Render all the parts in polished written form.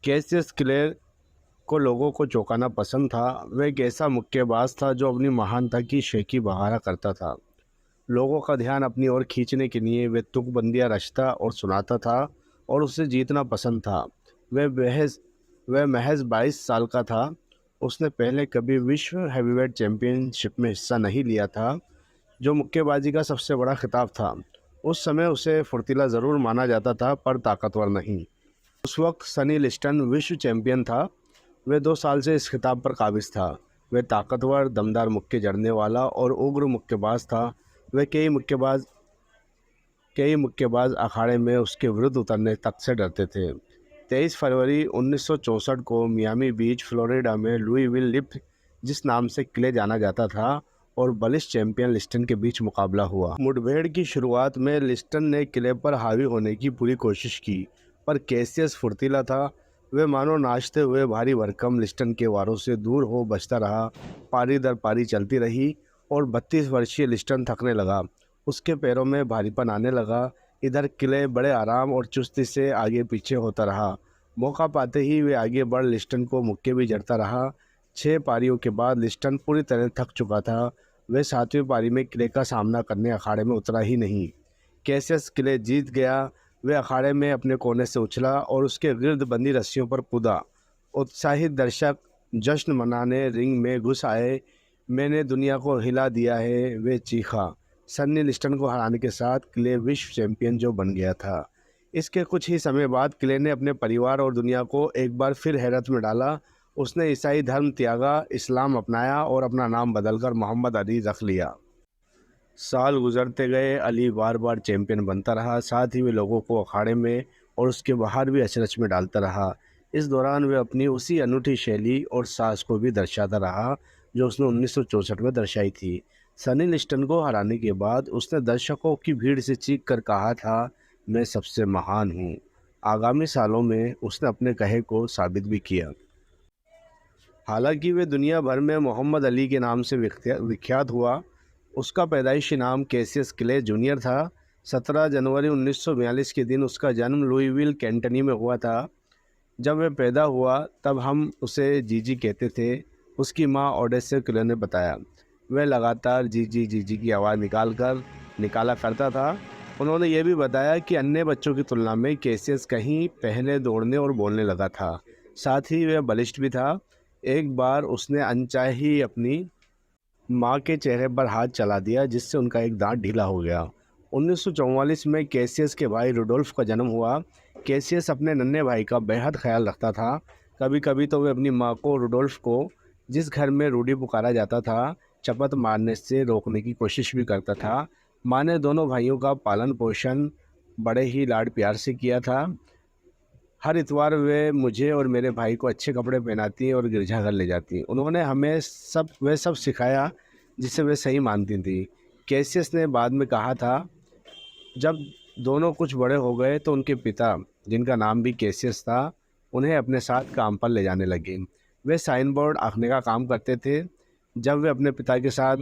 Cassius clay को लोगों को चौंकाना पसंद था। वह एक ऐसा मुक्केबाज था जो अपनी महानता की शेखी बहारा करता था। लोगों का ध्यान अपनी ओर खींचने के लिए वह तुकबंदियाँ रचता और सुनाता था और उसे जीतना पसंद था। वह महज वह महज 22 साल का था। उसने पहले कभी विश्व हैवीवेट चैंपियनशिप में हिस्सा नहीं लिया था, जो मुक्केबाजी का सबसे बड़ा खिताब था। उस समय उसे फुर्तीला ज़रूर माना जाता था, पर ताकतवर नहीं। उस वक्त सनी लिस्टन विश्व चैंपियन था। वह 2 साल से इस खिताब पर काबिज था। वह ताकतवर, दमदार मुक्के जड़ने वाला और उग्र मुक्केबाज था। वह कई मुक्केबाज अखाड़े में उसके विरुद्ध उतरने तक से डरते थे। 23 फरवरी 1964 को मियामी बीच, फ्लोरिडा में लुईविल लिफ्ट, जिस नाम से किले जाना जाता था, और बलिश चैंपियन लिस्टन के बीच मुकाबला हुआ। मुठभेड़ की शुरुआत में लिस्टन ने किले पर हावी होने की पूरी कोशिश की, पर कैसियस फुर्तीला था। वह मानो नाचते हुए भारी भरकम लिस्टन के वारों से दूर हो बचता रहा। पारी दर पारी चलती रही और 32 वर्षीय लिस्टन थकने लगा। उसके पैरों में भारीपन आने लगा। इधर किले बड़े आराम और चुस्ती से आगे पीछे होता रहा। मौका पाते ही वे आगे बढ़ लिस्टन को मुक्के भी जड़ता रहा। 6 पारियों के बाद लिस्टन पूरी तरह थक चुका था। वह 7वीं पारी में किले का सामना करने अखाड़े में उतरा ही नहीं। कैसियस किले जीत गया। वह अखाड़े में अपने कोने से उछला और उसके गिर्द बंदी रस्सियों पर कूदा। उत्साहित दर्शक जश्न मनाने रिंग में घुस आए। मैंने दुनिया को हिला दिया है, वे चीखा। सन्नी लिस्टन को हराने के साथ क्ले विश्व चैंपियन जो बन गया था। इसके कुछ ही समय बाद क्ले ने अपने परिवार और दुनिया को एक बार फिर हैरत में डाला। उसने ईसाई धर्म त्यागा, इस्लाम अपनाया और अपना नाम बदलकर मोहम्मद अली रख लिया। साल गुजरते गए, अली बार बार चैंपियन बनता रहा। साथ ही वे लोगों को अखाड़े में और उसके बाहर भी अचरज में डालता रहा। इस दौरान वे अपनी उसी अनूठी शैली और साहस को भी दर्शाता रहा जो उसने 1964 में दर्शाई थी। सनी लिस्टन को हराने के बाद उसने दर्शकों की भीड़ से चीख कर कहा था, मैं सबसे महान हूँ। आगामी सालों में उसने अपने कहे को साबित भी किया। हालांकि वे दुनिया भर में मोहम्मद अली के नाम से विख्यात हुआ। उसका पैदाइशी नाम कैसियस क्ले जूनियर था। 17 जनवरी 1942 के दिन उसका जन्म लुईविल, कैंटनी में हुआ था। जब वह पैदा हुआ तब हम उसे जीजी कहते थे, उसकी मां ओडेसे क्ले ने बताया। वह लगातार जीजी जीजी की आवाज़ निकाला करता था। उन्होंने ये भी बताया कि अन्य बच्चों की तुलना में कैसियस कहीं पहले दौड़ने और बोलने लगा था। साथ ही वह बलिष्ठ भी था। एक बार उसने अनचाहे ही अपनी माँ के चेहरे पर हाथ चला दिया, जिससे उनका एक दांत ढीला हो गया। 1944 में कैसियस के भाई रुडोल्फ का जन्म हुआ। कैसियस अपने नन्हे भाई का बेहद ख्याल रखता था। कभी कभी तो वह अपनी माँ को, रुडोल्फ को, जिस घर में रूडी पुकारा जाता था, चपत मारने से रोकने की कोशिश भी करता था। माँ ने दोनों भाइयों का पालन पोषण बड़े ही लाड प्यार से किया था। हर इतवार वे मुझे और मेरे भाई को अच्छे कपड़े पहनाती और गिरजाघर ले जाती। उन्होंने हमें वह सब सिखाया जिसे वे सही मानती थी। कैसियस ने बाद में कहा था, जब दोनों कुछ बड़े हो गए तो उनके पिता, जिनका नाम भी कैसियस था, उन्हें अपने साथ काम पर ले जाने लगे। वे साइन बोर्ड आंकने का काम करते थे। जब वे अपने पिता के साथ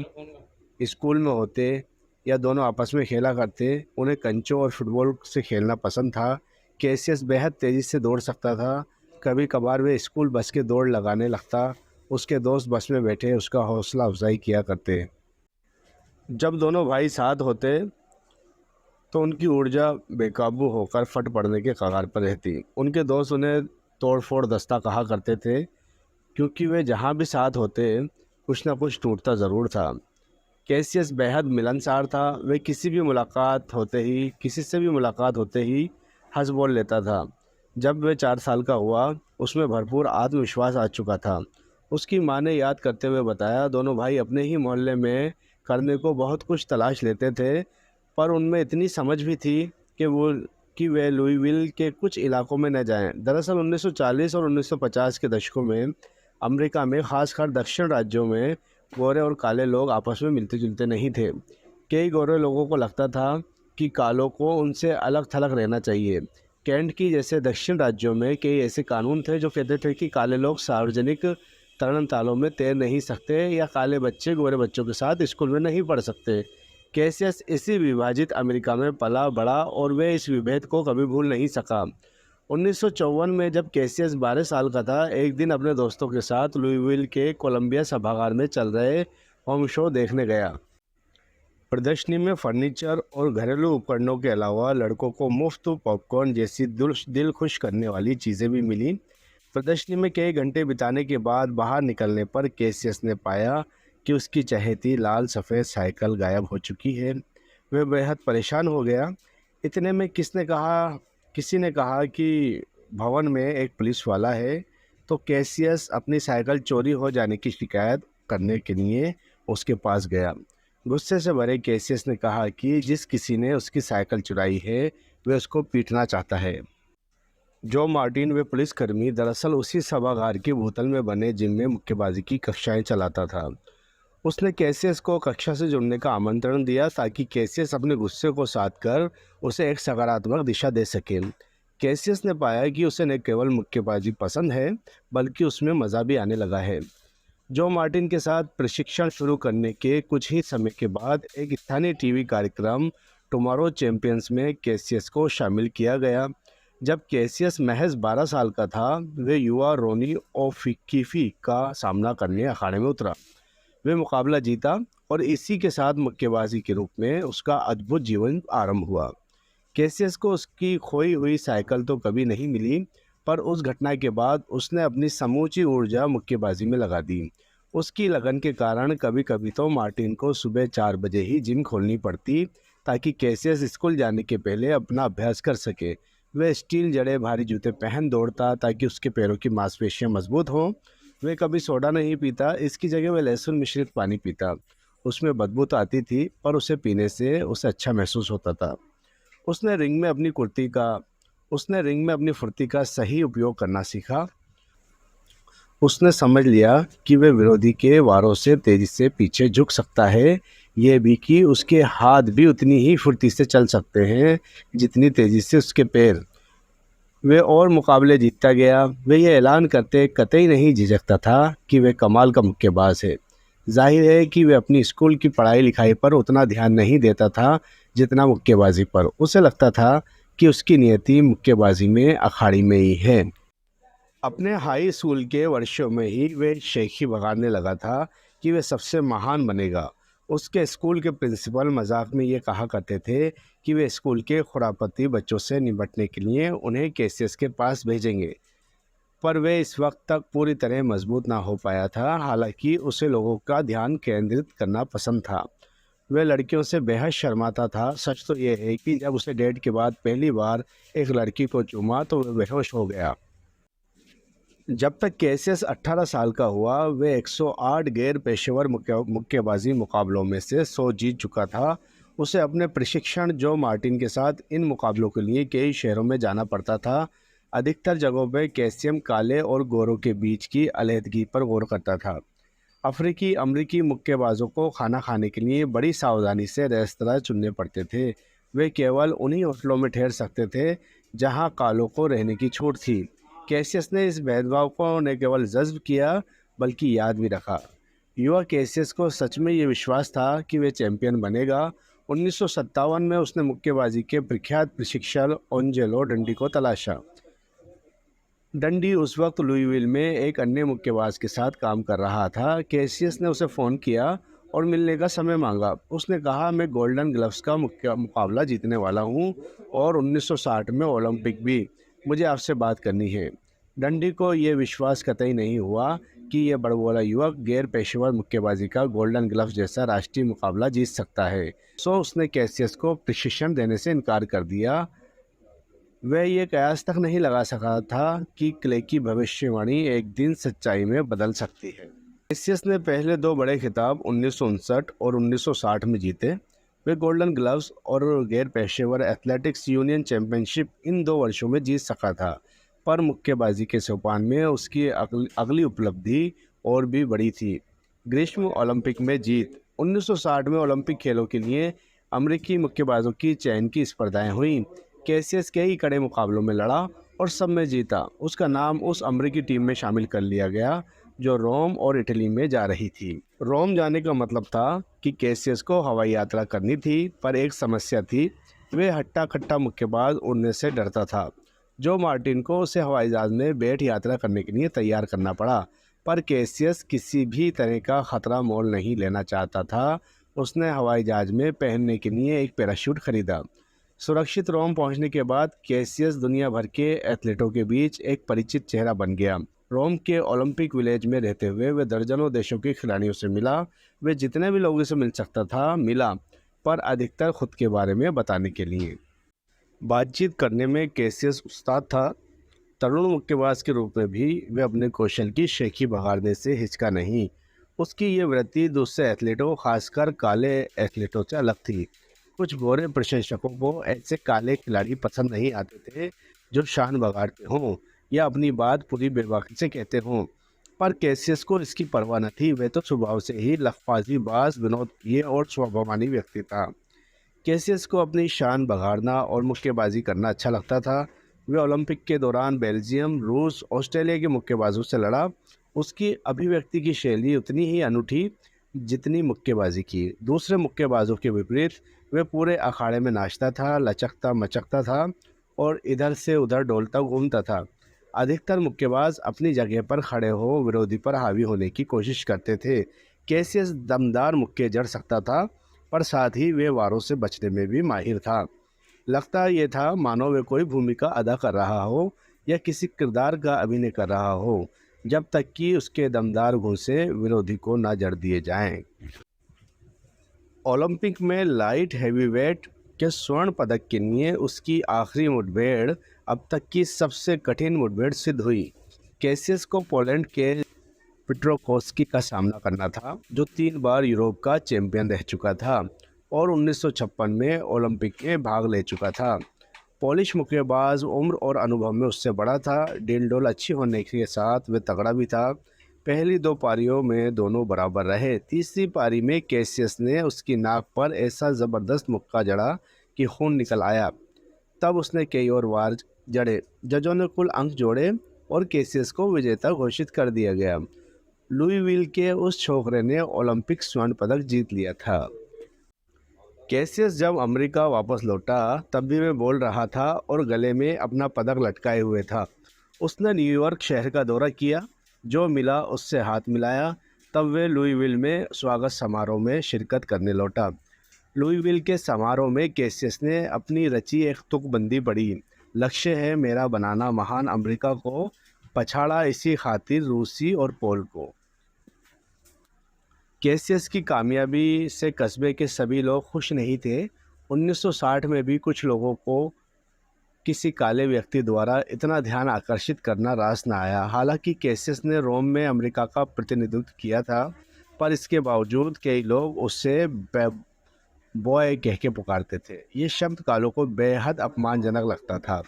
स्कूल में होते या दोनों आपस में खेला करते, उन्हें कंचों और फुटबॉल से खेलना पसंद था। कैसियस बेहद तेज़ी से दौड़ सकता था। कभी कभार वे स्कूल बस के दौड़ लगाने लगता। उसके दोस्त बस में बैठे उसका हौसला अफजाई किया करते। जब दोनों भाई साथ होते तो उनकी ऊर्जा बेकाबू होकर फट पड़ने के कगार पर रहती। उनके दोस्त उन्हें तोड़ फोड़ दस्ता कहा करते थे, क्योंकि वे जहाँ भी साथ होते कुछ ना कुछ टूटता ज़रूर था। कैसियस बेहद मिलनसार था। वे किसी से भी मुलाकात होते ही हंस बोल लेता था। जब वे 4 साल का हुआ, उसमें भरपूर आत्मविश्वास आ चुका था। उसकी मां ने याद करते हुए बताया, दोनों भाई अपने ही मोहल्ले में करने को बहुत कुछ तलाश लेते थे, पर उनमें इतनी समझ भी थी कि वे लुईविल के कुछ इलाकों में न जाएं। दरअसल 1940 और 1950 के दशकों में अमेरिका में, खासकर दक्षिण राज्यों में, गोरे और काले लोग आपस में मिलते जुलते नहीं थे। कई गोरे लोगों को लगता था कि कालों को उनसे अलग थलग रहना चाहिए। कैंट की जैसे दक्षिण राज्यों में कई ऐसे कानून थे जो कहते थे कि काले लोग सार्वजनिक तरण तालों में तैर नहीं सकते, या काले बच्चे गोरे बच्चों के साथ स्कूल में नहीं पढ़ सकते। कैसियस इसी विभाजित अमेरिका में पला बड़ा और वे इस विभेद को कभी भूल नहीं सका। 1954 में जब कैसियस 12 साल का था, एक दिन अपने दोस्तों के साथ लुईविल के कोलंबिया सभागार में चल रहे होम शो देखने गया। प्रदर्शनी में फर्नीचर और घरेलू उपकरणों के अलावा लड़कों को मुफ्त पॉपकॉर्न जैसी दिल खुश करने वाली चीज़ें भी मिली। प्रदर्शनी में कई घंटे बिताने के बाद बाहर निकलने पर कैसियस ने पाया कि उसकी चहेती लाल सफ़ेद साइकिल गायब हो चुकी है। वह बेहद परेशान हो गया। इतने में किसी ने कहा कि भवन में एक पुलिस वाला है। तो कैसियस अपनी साइकिल चोरी हो जाने की शिकायत करने के लिए उसके पास गया। गुस्से से भरे कैसियस ने कहा कि जिस किसी ने उसकी साइकिल चुराई है वह उसको पीटना चाहता है। जो मार्टिन वे पुलिसकर्मी दरअसल उसी सभागार की बोतल में बने जिम में मुक्केबाजी की कक्षाएं चलाता था। उसने कैसियस को कक्षा से जुड़ने का आमंत्रण दिया ताकि कैसियस अपने गुस्से को साध कर उसे एक सकारात्मक दिशा दे सके। कैसियस ने पाया कि उसे न केवल मुक्केबाजी पसंद है बल्कि उसमें मज़ा भी आने लगा है। जो मार्टिन के साथ प्रशिक्षण शुरू करने के कुछ ही समय के बाद एक स्थानीय टीवी कार्यक्रम टुमारो चैंपियंस में कैसियस को शामिल किया गया। जब कैसियस महज 12 साल का था, वे युवा रोनी ओफिकीफी का सामना करने अखाड़े में उतरा। वे मुकाबला जीता और इसी के साथ मुक्केबाजी के रूप में उसका अद्भुत जीवन आरंभ हुआ। कैसियस को उसकी खोई हुई साइकिल तो कभी नहीं मिली, पर उस घटना के बाद उसने अपनी समूची ऊर्जा मुक्केबाजी में लगा दी। उसकी लगन के कारण कभी कभी तो मार्टिन को सुबह 4 बजे ही जिम खोलनी पड़ती ताकि कैसियस स्कूल जाने के पहले अपना अभ्यास कर सके। वह स्टील जड़े भारी जूते पहन दौड़ता ताकि उसके पैरों की मांसपेशियां मजबूत हों। वह कभी सोडा नहीं पीता, इसकी जगह वह लहसुन मिश्रित पानी पीता। उसमें बदबू तो आती थी, पर उसे पीने से उसे अच्छा महसूस होता था। उसने रिंग में अपनी फुर्ती का सही उपयोग करना सीखा। उसने समझ लिया कि वह विरोधी के वारों से तेजी से पीछे झुक सकता है, यह भी कि उसके हाथ भी उतनी ही फुर्ती से चल सकते हैं जितनी तेजी से उसके पैर। वे और मुकाबले जीतता गया। वे ये ऐलान करते कतई नहीं झिझकता था कि वे कमाल का मुक्केबाज है। जाहिर है कि वे अपनी स्कूल की पढ़ाई लिखाई पर उतना ध्यान नहीं देता था जितना मुक्केबाजी पर। उसे लगता था कि उसकी नियति मुक्केबाजी में अखाड़ी में ही है। अपने हाई स्कूल के वर्षों में ही वे शेखी बगाड़ने लगा था कि वे सबसे महान बनेगा। उसके स्कूल के प्रिंसिपल मजाक में ये कहा करते थे कि वे स्कूल के खुरापती बच्चों से निपटने के लिए उन्हें कैसियस के पास भेजेंगे। पर वे इस वक्त तक पूरी तरह मजबूत ना हो पाया था। हालांकि उसे लोगों का ध्यान केंद्रित करना पसंद था। वह लड़कियों से बेहद शर्माता था। सच तो यह है कि जब उसे डेट के बाद पहली बार एक लड़की को चूमा तो वह बेहोश हो गया। जब तक कैसियस 18 साल का हुआ, वह 108 गैर पेशेवर मुक्केबाजी मुकाबलों में से 100 जीत चुका था। उसे अपने प्रशिक्षण जो मार्टिन के साथ इन मुकाबलों के लिए कई शहरों में जाना पड़ता था। अधिकतर जगहों पर कैसियम काले और गोरों के बीच की अलहदगी पर गौर करता था। अफ्रीकी अमरीकी मुक्केबाजों को खाना खाने के लिए बड़ी सावधानी से रेस्तरां चुनने पड़ते थे। वे केवल उन्हीं होटलों में ठहर सकते थे जहां कालों को रहने की छूट थी। कैसियस ने इस भेदभाव को न केवल जज्ब किया बल्कि याद भी रखा। युवा कैसियस को सच में ये विश्वास था कि वे चैंपियन बनेगा। 1957 में उसने मुक्केबाजी के प्रख्यात प्रशिक्षक ओंजेलो डंडी को तलाशा। डंडी उस वक्त लुईविल में एक अन्य मुक्केबाज के साथ काम कर रहा था। कैसियस ने उसे फ़ोन किया और मिलने का समय मांगा। उसने कहा, मैं गोल्डन ग्लव्स का मुकाबला जीतने वाला हूं और 1960 में ओलंपिक भी। मुझे आपसे बात करनी है। डंडी को यह विश्वास कतई नहीं हुआ कि यह बड़बोला युवक गैर पेशेवर मुक्केबाजी का गोल्डन ग्लव्स जैसा राष्ट्रीय मुकाबला जीत सकता है। सो उसने कैसियस को प्रशिक्षण देने से इनकार कर दिया। वह ये कयास तक नहीं लगा सका था कि क्ले की भविष्यवाणी एक दिन सच्चाई में बदल सकती है। कैसियस ने पहले 2 बड़े खिताब 1959 और 1960 में जीते। वे गोल्डन ग्लव्स और गैर पेशेवर एथलेटिक्स यूनियन चैंपियनशिप इन 2 वर्षों में जीत सका था। पर मुक्केबाजी के सोपान में उसकी अगली उपलब्धि और भी बड़ी थी। ग्रीष्म ओलंपिक में जीत। 1960 में ओलंपिक खेलों के लिए अमेरिकी मुक्केबाजों की चयन की स्पर्धाएं हुई। कैसियस कई कड़े मुकाबलों में लड़ा और सब में जीता। उसका नाम उस अमेरिकी टीम में शामिल कर लिया गया जो रोम और इटली में जा रही थी। रोम जाने का मतलब था कि कैसियस को हवाई यात्रा करनी थी, पर एक समस्या थी। वे हट्टा कट्टा मुक्केबाज उड़ने से डरता था। जो मार्टिन को उसे हवाई जहाज में बेट यात्रा करने के लिए तैयार करना पड़ा। पर कैसियस किसी भी तरह का खतरा मोल नहीं लेना चाहता था। उसने हवाई जहाज में पहनने के लिए एक पैराशूट खरीदा। सुरक्षित रोम पहुंचने के बाद कैसियस दुनिया भर के एथलीटों के बीच एक परिचित चेहरा बन गया। रोम के ओलंपिक विलेज में रहते हुए वे दर्जनों देशों के खिलाड़ियों से मिला। वे जितने भी लोगों से मिल सकता था मिला, पर अधिकतर खुद के बारे में बताने के लिए। बातचीत करने में कैसियस उस्ताद था। तरुण मुक्केबाज के रूप में भी वे अपने कौशल की शेखी बघाड़ने से हिचका नहीं। उसकी ये वृत्ति दूसरे एथलीटों, खासकर काले एथलीटों से अलग थी। कुछ गोरे प्रशंसकों को ऐसे काले खिलाड़ी पसंद नहीं आते थे जो शान बगाड़ते हों या अपनी बात पूरी बेबाकी से कहते हों, पर कैसियस को इसकी परवाह न थी। वह तो स्वभाव से ही लफाजीबाज, विनोदप्रिय और स्वाभिमानी व्यक्ति था। कैसियस को अपनी शान बघाड़ना और मुक्केबाजी करना अच्छा लगता था। वह ओलंपिक के दौरान बेल्जियम, रूस, ऑस्ट्रेलिया के मुक्केबाजों से लड़ा। उसकी अभिव्यक्ति की शैली उतनी ही अनूठी जितनी मुक्केबाजी की। दूसरे मुक्केबाजों के विपरीत वह पूरे अखाड़े में नाचता था, लचकता मचकता था और इधर से उधर डोलता घूमता था। अधिकतर मुक्केबाज अपनी जगह पर खड़े हो विरोधी पर हावी होने की कोशिश करते थे। कैसियस दमदार मुक्के जड़ सकता था, पर साथ ही वे वारों से बचने में भी माहिर था। लगता ये था मानो वे कोई भूमिका अदा कर रहा हो या किसी किरदार का अभिनय कर रहा हो, जब तक कि उसके दमदार घूंसे विरोधी को ना जड़ दिए जाएं। ओलंपिक में लाइट हेवीवेट के स्वर्ण पदक के लिए उसकी आखिरी मुठभेड़ अब तक की सबसे कठिन मुठभेड़ सिद्ध हुई। कैसियस को पोलैंड के पिट्रोकोस्की का सामना करना था, जो 3 बार यूरोप का चैंपियन रह चुका था और 1956 में ओलंपिक में भाग ले चुका था। पोलिश मुक्केबाज उम्र और अनुभव में उससे बड़ा था। डील-डोल अच्छी होने के साथ वह तगड़ा भी था। पहली 2 पारियों में दोनों बराबर रहे। तीसरी पारी में कैसियस ने उसकी नाक पर ऐसा ज़बरदस्त मुक्का जड़ा कि खून निकल आया। तब उसने कई और वार जड़े। जजों ने कुल अंक जोड़े और कैसियस को विजेता घोषित कर दिया गया। लुईविल के उस छोकरे ने ओलंपिक स्वर्ण पदक जीत लिया था। कैसियस जब अमेरिका वापस लौटा तब भी वह बोल रहा था और गले में अपना पदक लटकाए हुए था। उसने न्यूयॉर्क शहर का दौरा किया, जो मिला उससे हाथ मिलाया। तब वे लुईविल में स्वागत समारोह में शिरकत करने लौटा। लुईविल के समारोह में कैसियस ने अपनी रची एक तुकबंदी पढ़ी। लक्ष्य है मेरा बनाना महान अमेरिका को, पछाड़ा इसी खातिर रूसी और पोल को। कैसियस की कामयाबी से कस्बे के सभी लोग खुश नहीं थे। 1960 में भी कुछ लोगों को किसी काले व्यक्ति द्वारा इतना ध्यान आकर्षित करना रास न आया। हालांकि कैसियस ने रोम में अमेरिका का प्रतिनिधित्व किया था, पर इसके बावजूद कई लोग उससे बॉय कह के पुकारते थे। ये शब्द कालों को बेहद अपमानजनक लगता था,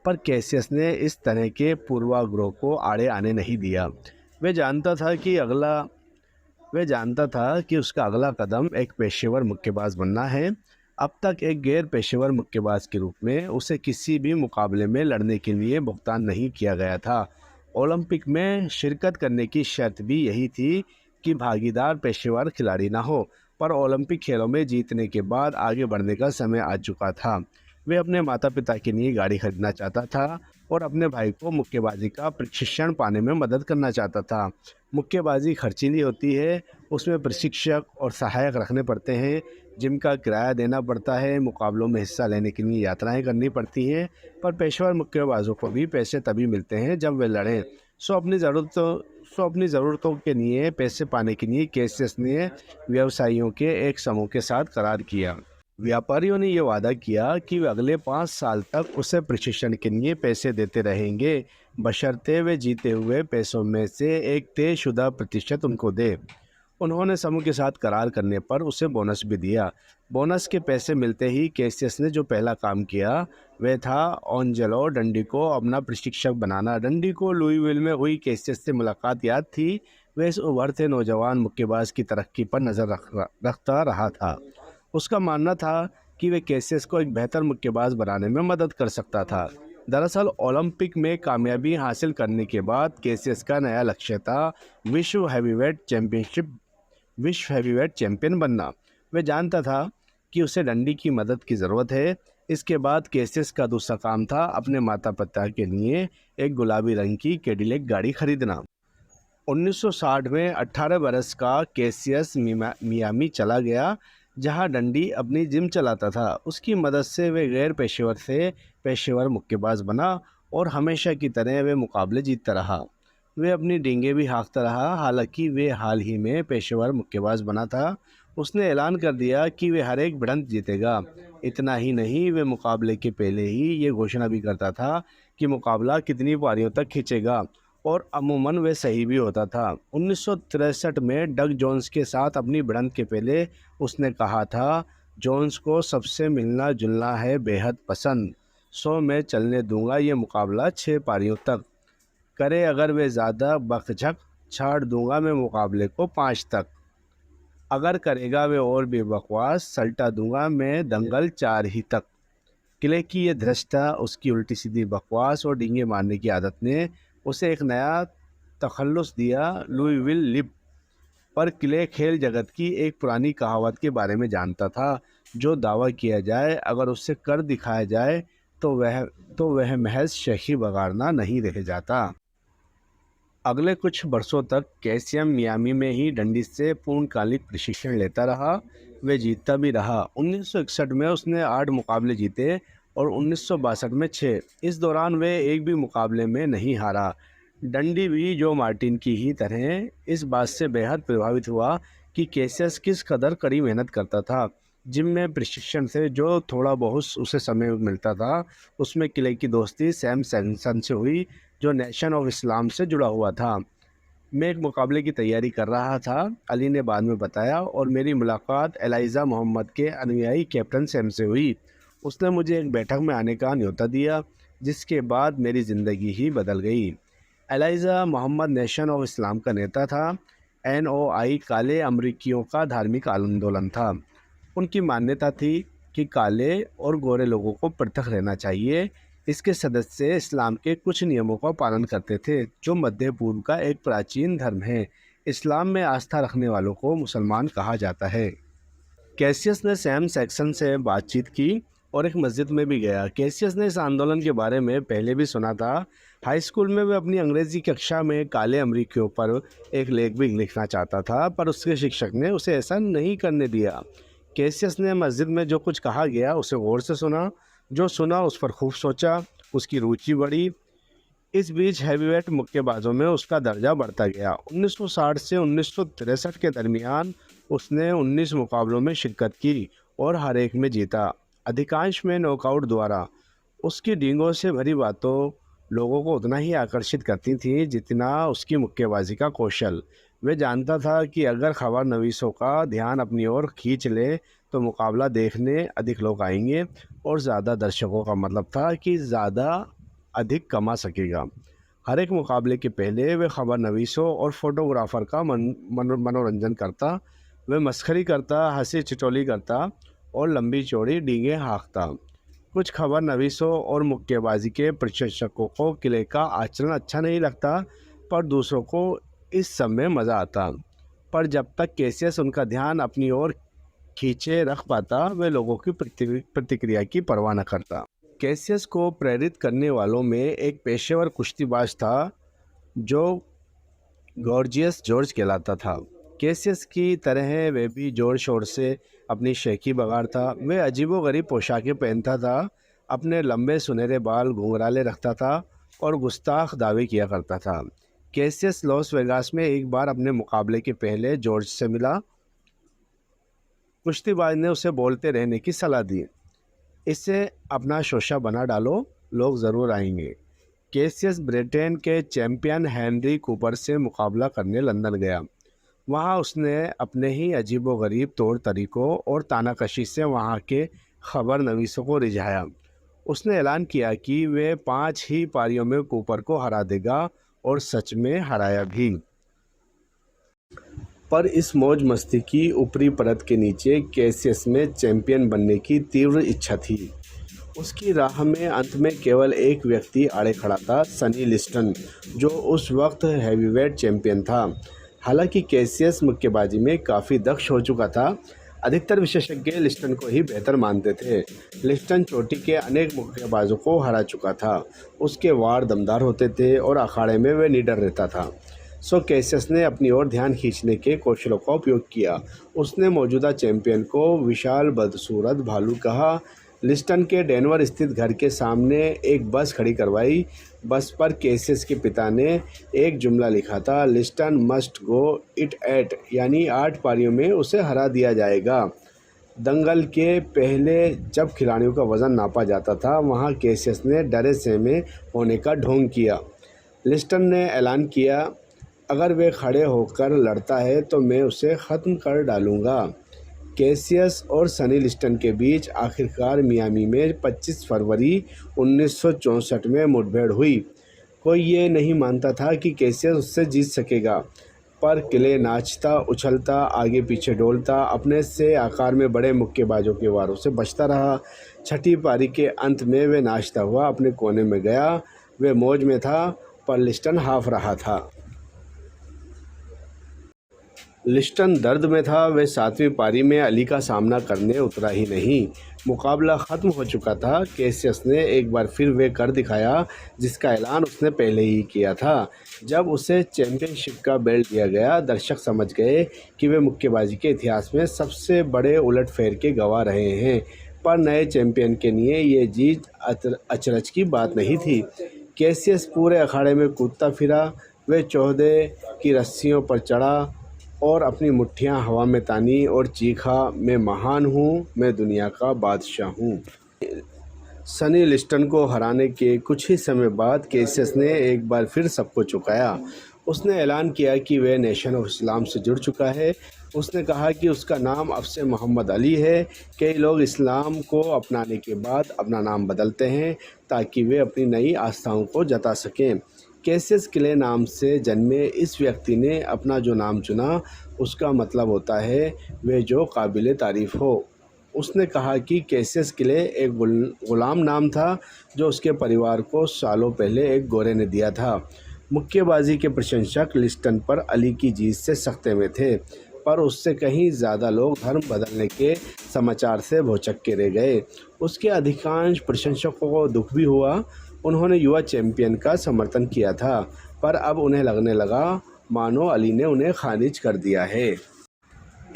पर कैसियस ने इस तरह के पूर्वाग्रह को आड़े आने नहीं दिया। वह जानता था कि उसका अगला कदम एक पेशेवर मुक्केबाज बनना है। अब तक एक गैर पेशेवर मुक्केबाज के रूप में उसे किसी भी मुकाबले में लड़ने के लिए भुगतान नहीं किया गया था। ओलंपिक में शिरकत करने की शर्त भी यही थी कि भागीदार पेशेवर खिलाड़ी ना हो, पर ओलंपिक खेलों में जीतने के बाद आगे बढ़ने का समय आ चुका था। वे अपने माता पिता के लिए गाड़ी खरीदना चाहता था और अपने भाई को मुक्केबाजी का प्रशिक्षण पाने में मदद करना चाहता था। मुक्केबाजी खर्चीली होती है, उसमें प्रशिक्षक और सहायक रखने पड़ते हैं, जिनका किराया देना पड़ता है। मुकाबलों में हिस्सा लेने के लिए यात्राएं करनी पड़ती हैं, पर पेशेवर मुक्केबाजों को भी पैसे तभी मिलते हैं जब वे लड़ें। अपनी ज़रूरतों के लिए पैसे पाने के लिए कैसियस ने व्यवसायियों के एक समूह के साथ करार किया। व्यापारियों ने यह वादा किया कि वे अगले 5 साल तक उसे प्रशिक्षण के लिए पैसे देते रहेंगे, बशर्ते वे जीते हुए पैसों में से एक तयशुदा प्रतिशत उनको दे। उन्होंने समूह के साथ करार करने पर उसे बोनस भी दिया। बोनस के पैसे मिलते ही कैसियस ने जो पहला काम किया वह था एंजेलो डंडी को अपना प्रशिक्षक बनाना। डंडी को लुईविल में हुई कैसियस से मुलाकात याद थी। वह इस उभरते नौजवान मुक्केबाज की तरक्की पर नज़र रखता रहा था। उसका मानना था कि वह कैसियस को एक बेहतर मुक्केबाज बनाने में मदद कर सकता था। दरअसल ओलंपिक में कामयाबी हासिल करने के बाद कैसियस का नया लक्ष्य था विश्व हैवीवेट चैंपियन बनना। वह जानता था कि उसे डंडी की मदद की ज़रूरत है। इसके बाद केसियस का दूसरा काम था अपने माता पिता के लिए एक गुलाबी रंग की कैडिलैक गाड़ी खरीदना। 1960 में 18 बरस का केसियस मियामी चला गया, जहां डंडी अपनी जिम चलाता था। उसकी मदद से वे गैर पेशेवर से पेशेवर मुक्केबाज बना और हमेशा की तरह वे मुकाबले जीतता रहा। वे अपनी डींगे भी हाँकता रहा। हालांकि वे हाल ही में पेशेवर मुक्केबाज बना था, उसने ऐलान कर दिया कि वे हर एक भिड़ंत जीतेगा। इतना ही नहीं, वे मुकाबले के पहले ही ये घोषणा भी करता था कि मुकाबला कितनी पारियों तक खींचेगा, और अमूमन वे सही भी होता था। 1963 में डग जोन्स के साथ अपनी भिड़ंत के पहले उसने कहा था, जोन्स को सबसे मिलना जुलना है बेहद पसंद, सो मैं चलने दूंगा ये मुकाबला 6 पारियों तक। करे अगर वे ज़्यादा बकझक, छाड़ दूंगा मैं मुकाबले को 5 तक। अगर करेगा वे और भी बकवास, सल्टा दूंगा मैं दंगल 4 ही तक। किले की ये धृष्टता, उसकी उल्टी सीधी बकवास और डींगे मारने की आदत ने उसे एक नया तखल्लुस दिया, लुई विल लिव। पर किले खेल जगत की एक पुरानी कहावत के बारे में जानता था, जो दावा किया जाए अगर उससे कर दिखाया जाए तो वह महज शही बगाड़ना नहीं रह जाता। अगले कुछ वर्षों तक कैसियस मियामी में ही डंडी से पूर्णकालिक प्रशिक्षण लेता रहा। वे जीतता भी रहा। 1961 में उसने 8 मुकाबले जीते और 1962 में 6। इस दौरान वे एक भी मुकाबले में नहीं हारा। डंडी भी जो मार्टिन की ही तरह इस बात से बेहद प्रभावित हुआ कि कैसियस किस कदर कड़ी मेहनत करता था। जिम में प्रशिक्षण से जो थोड़ा बहुत उसे समय मिलता था, उसमें किले की दोस्ती सैम सैमसन से हुई, जो नेशन ऑफ इस्लाम से जुड़ा हुआ था। मैं एक मुकाबले की तैयारी कर रहा था, अली ने बाद में बताया, और मेरी मुलाकात एलाइज़ा मोहम्मद के अनुयायी कैप्टन सैम से हुई। उसने मुझे एक बैठक में आने का न्योता दिया, जिसके बाद मेरी ज़िंदगी ही बदल गई। एलाइज़ा मोहम्मद नेशन ऑफ इस्लाम का नेता था। NOI काले अमरीकियों का धार्मिक आंदोलन था। उनकी मान्यता थी कि काले और गोरे लोगों को पृथक रहना चाहिए। इसके सदस्य इस्लाम के कुछ नियमों का पालन करते थे, जो मध्य पूर्व का एक प्राचीन धर्म है। इस्लाम में आस्था रखने वालों को मुसलमान कहा जाता है। कैसियस ने सैम सैक्सन से बातचीत की और एक मस्जिद में भी गया। कैसियस ने इस आंदोलन के बारे में पहले भी सुना था। हाई स्कूल में वह अपनी अंग्रेजी कक्षा में काले अमरीकियों पर एक लेख भी लिखना चाहता था, पर उसके शिक्षक ने उसे ऐसा नहीं करने दिया। कैसियस ने मस्जिद में जो कुछ कहा गया उसे गौर से सुना। जो सुना उस पर खूब सोचा, उसकी रुचि बढ़ी। इस बीच हैवीवेट मुक्केबाजों में उसका दर्जा बढ़ता गया। 1960 से 1963 के दरमियान उसने 19 मुकाबलों में शिरकत की और हर एक में जीता, अधिकांश में नॉकआउट द्वारा। उसकी डींगों से भरी बातों लोगों को उतना ही आकर्षित करती थी जितना उसकी मुक्केबाजी का कौशल। वे जानता था कि अगर खबर नवीसों का ध्यान अपनी ओर खींच ले तो मुकाबला देखने अधिक लोग आएंगे, और ज़्यादा दर्शकों का मतलब था कि ज़्यादा अधिक कमा सकेगा। हर एक मुकाबले के पहले वे खबर नवीसों और फोटोग्राफर का मनोरंजन करता। वे मस्खरी करता, हंसी ठिठोली करता और लंबी चौड़ी डींगे हाँकता। कुछ खबर नवीसों और मुक्केबाजी के प्रशिक्षकों को किले का आचरण अच्छा नहीं लगता, पर दूसरों को इस सब में मज़ा आता। पर जब तक कैसियस उनका ध्यान अपनी ओर खींचे रख पाता, वे लोगों की प्रतिक्रिया की परवाह न करता। कैसियस को प्रेरित करने वालों में एक पेशेवर कुश्तीबाज था, जो गॉर्जियस जॉर्ज कहलाता था। कैसियस की तरह वे भी जोर शोर से अपनी शेखी बगाड़ता। वे अजीबोगरीब पोशाकें पहनता था, अपने लंबे सुनहरे बाल घुंघराले रखता था और गुस्ताख दावे किया करता था। कैसियस लॉस वेगास में एक बार अपने मुकाबले के पहले जॉर्ज से मिला। कुश्तीबाज ने उसे बोलते रहने की सलाह दी, इससे अपना शोशा बना डालो, लोग ज़रूर आएंगे। कैसियस ब्रिटेन के चैंपियन हेनरी कूपर से मुकाबला करने लंदन गया। वहाँ उसने अपने ही अजीबोगरीब तौर तरीक़ों और तानाकशी से वहाँ के खबर नवीसों को रिझाया। उसने ऐलान किया कि वे 5 ही पारियों में कूपर को हरा देगा, और सच में हराया भी। पर इस मौज मस्ती की ऊपरी परत के नीचे कैसियस में चैंपियन बनने की तीव्र इच्छा थी। उसकी राह में अंत में केवल एक व्यक्ति आड़े खड़ा था, सनी लिस्टन, जो उस वक्त हैवीवेट चैंपियन था। हालांकि कैसियस मुक्केबाजी में काफ़ी दक्ष हो चुका था, अधिकतर विशेषज्ञ लिस्टन को ही बेहतर मानते थे। लिस्टन चोटी के अनेक मुक्केबाजों को हरा चुका था। उसके वार दमदार होते थे और अखाड़े में वह निडर रहता था। सो कैसियस ने अपनी ओर ध्यान खींचने के कौशलों का उपयोग किया। उसने मौजूदा चैंपियन को विशाल बदसूरत भालू कहा। लिस्टन के डेनवर स्थित घर के सामने एक बस खड़ी करवाई। बस पर कैसियस के पिता ने एक जुमला लिखा था, listen must go it eight, यानी 8 पारियों में उसे हरा दिया जाएगा। दंगल के पहले जब खिलाड़ियों का वज़न नापा जाता था, वहां कैसियस ने डरे सहमे होने का ढोंग किया। लिस्टन ने ऐलान किया, अगर वे खड़े होकर लड़ता है तो मैं उसे ख़त्म कर डालूँगा। कैसियस और सनी लिस्टन के बीच आखिरकार मियामी में 25 फरवरी 1964 में मुठभेड़ हुई। कोई ये नहीं मानता था कि कैसियस उससे जीत सकेगा, पर किले नाचता, उछलता, आगे पीछे डोलता, अपने से आकार में बड़े मुक्केबाजों के वारों से बचता रहा। छठी पारी के अंत में वे नाचता हुआ अपने कोने में गया। वे मौज में था, पर लिस्टन हाफ रहा था। लिस्टन दर्द में था। वह 7वीं पारी में अली का सामना करने उतरा ही नहीं। मुकाबला ख़त्म हो चुका था। कैसियस ने एक बार फिर वे कर दिखाया जिसका ऐलान उसने पहले ही किया था। जब उसे चैंपियनशिप का बेल्ट दिया गया, दर्शक समझ गए कि वे मुक्केबाजी के इतिहास में सबसे बड़े उलटफेर के गवाह रहे हैं। पर नए चैंपियन के लिए ये जीत अचरज की बात नहीं थी। कैसियस पूरे अखाड़े में कूदता फिरा। वे 14 की रस्सियों पर चढ़ा और अपनी मुट्ठियां हवा में तानी और चीखा, मैं महान हूँ, मैं दुनिया का बादशाह हूँ। सनी लिस्टन को हराने के कुछ ही समय बाद कैसियस ने एक बार फिर सबको चौंकाया। उसने ऐलान किया कि वह नेशन ऑफ इस्लाम से जुड़ चुका है। उसने कहा कि उसका नाम अब से मोहम्मद अली है। कई लोग इस्लाम को अपनाने के बाद अपना नाम बदलते हैं ताकि वे अपनी नई आस्थाओं को जता सकें। कैसियस क्ले नाम से जन्मे इस व्यक्ति ने अपना जो नाम चुना, उसका मतलब होता है वे जो काबिल तारीफ़ हो। उसने कहा कि कैसियस क्ले एक ग़ुलाम नाम था जो उसके परिवार को सालों पहले एक गोरे ने दिया था। मुक्केबाजी के प्रशंसक लिस्टन पर अली की जीत से सख्ते में थे, पर उससे कहीं ज़्यादा लोग धर्म बदलने के समाचार से भौचक्के रह गए। उसके अधिकांश प्रशंसकों को दुख भी हुआ। उन्होंने युवा चैंपियन का समर्थन किया था, पर अब उन्हें लगने लगा मानो अली ने उन्हें खारिज कर दिया है।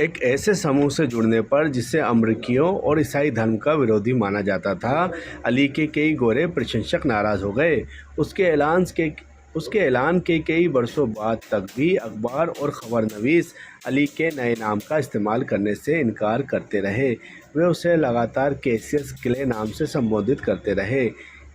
एक ऐसे समूह से जुड़ने पर जिसे अमरीकियों और ईसाई धर्म का विरोधी माना जाता था, अली के कई गोरे प्रशंसक नाराज़ हो गए। उसके ऐलान के कई बरसों बाद तक भी अखबार और ख़बरनवीस अली के नए नाम का इस्तेमाल करने से इनकार करते रहे। वे उसे लगातार कैसियस क्ले नाम से संबोधित करते रहे।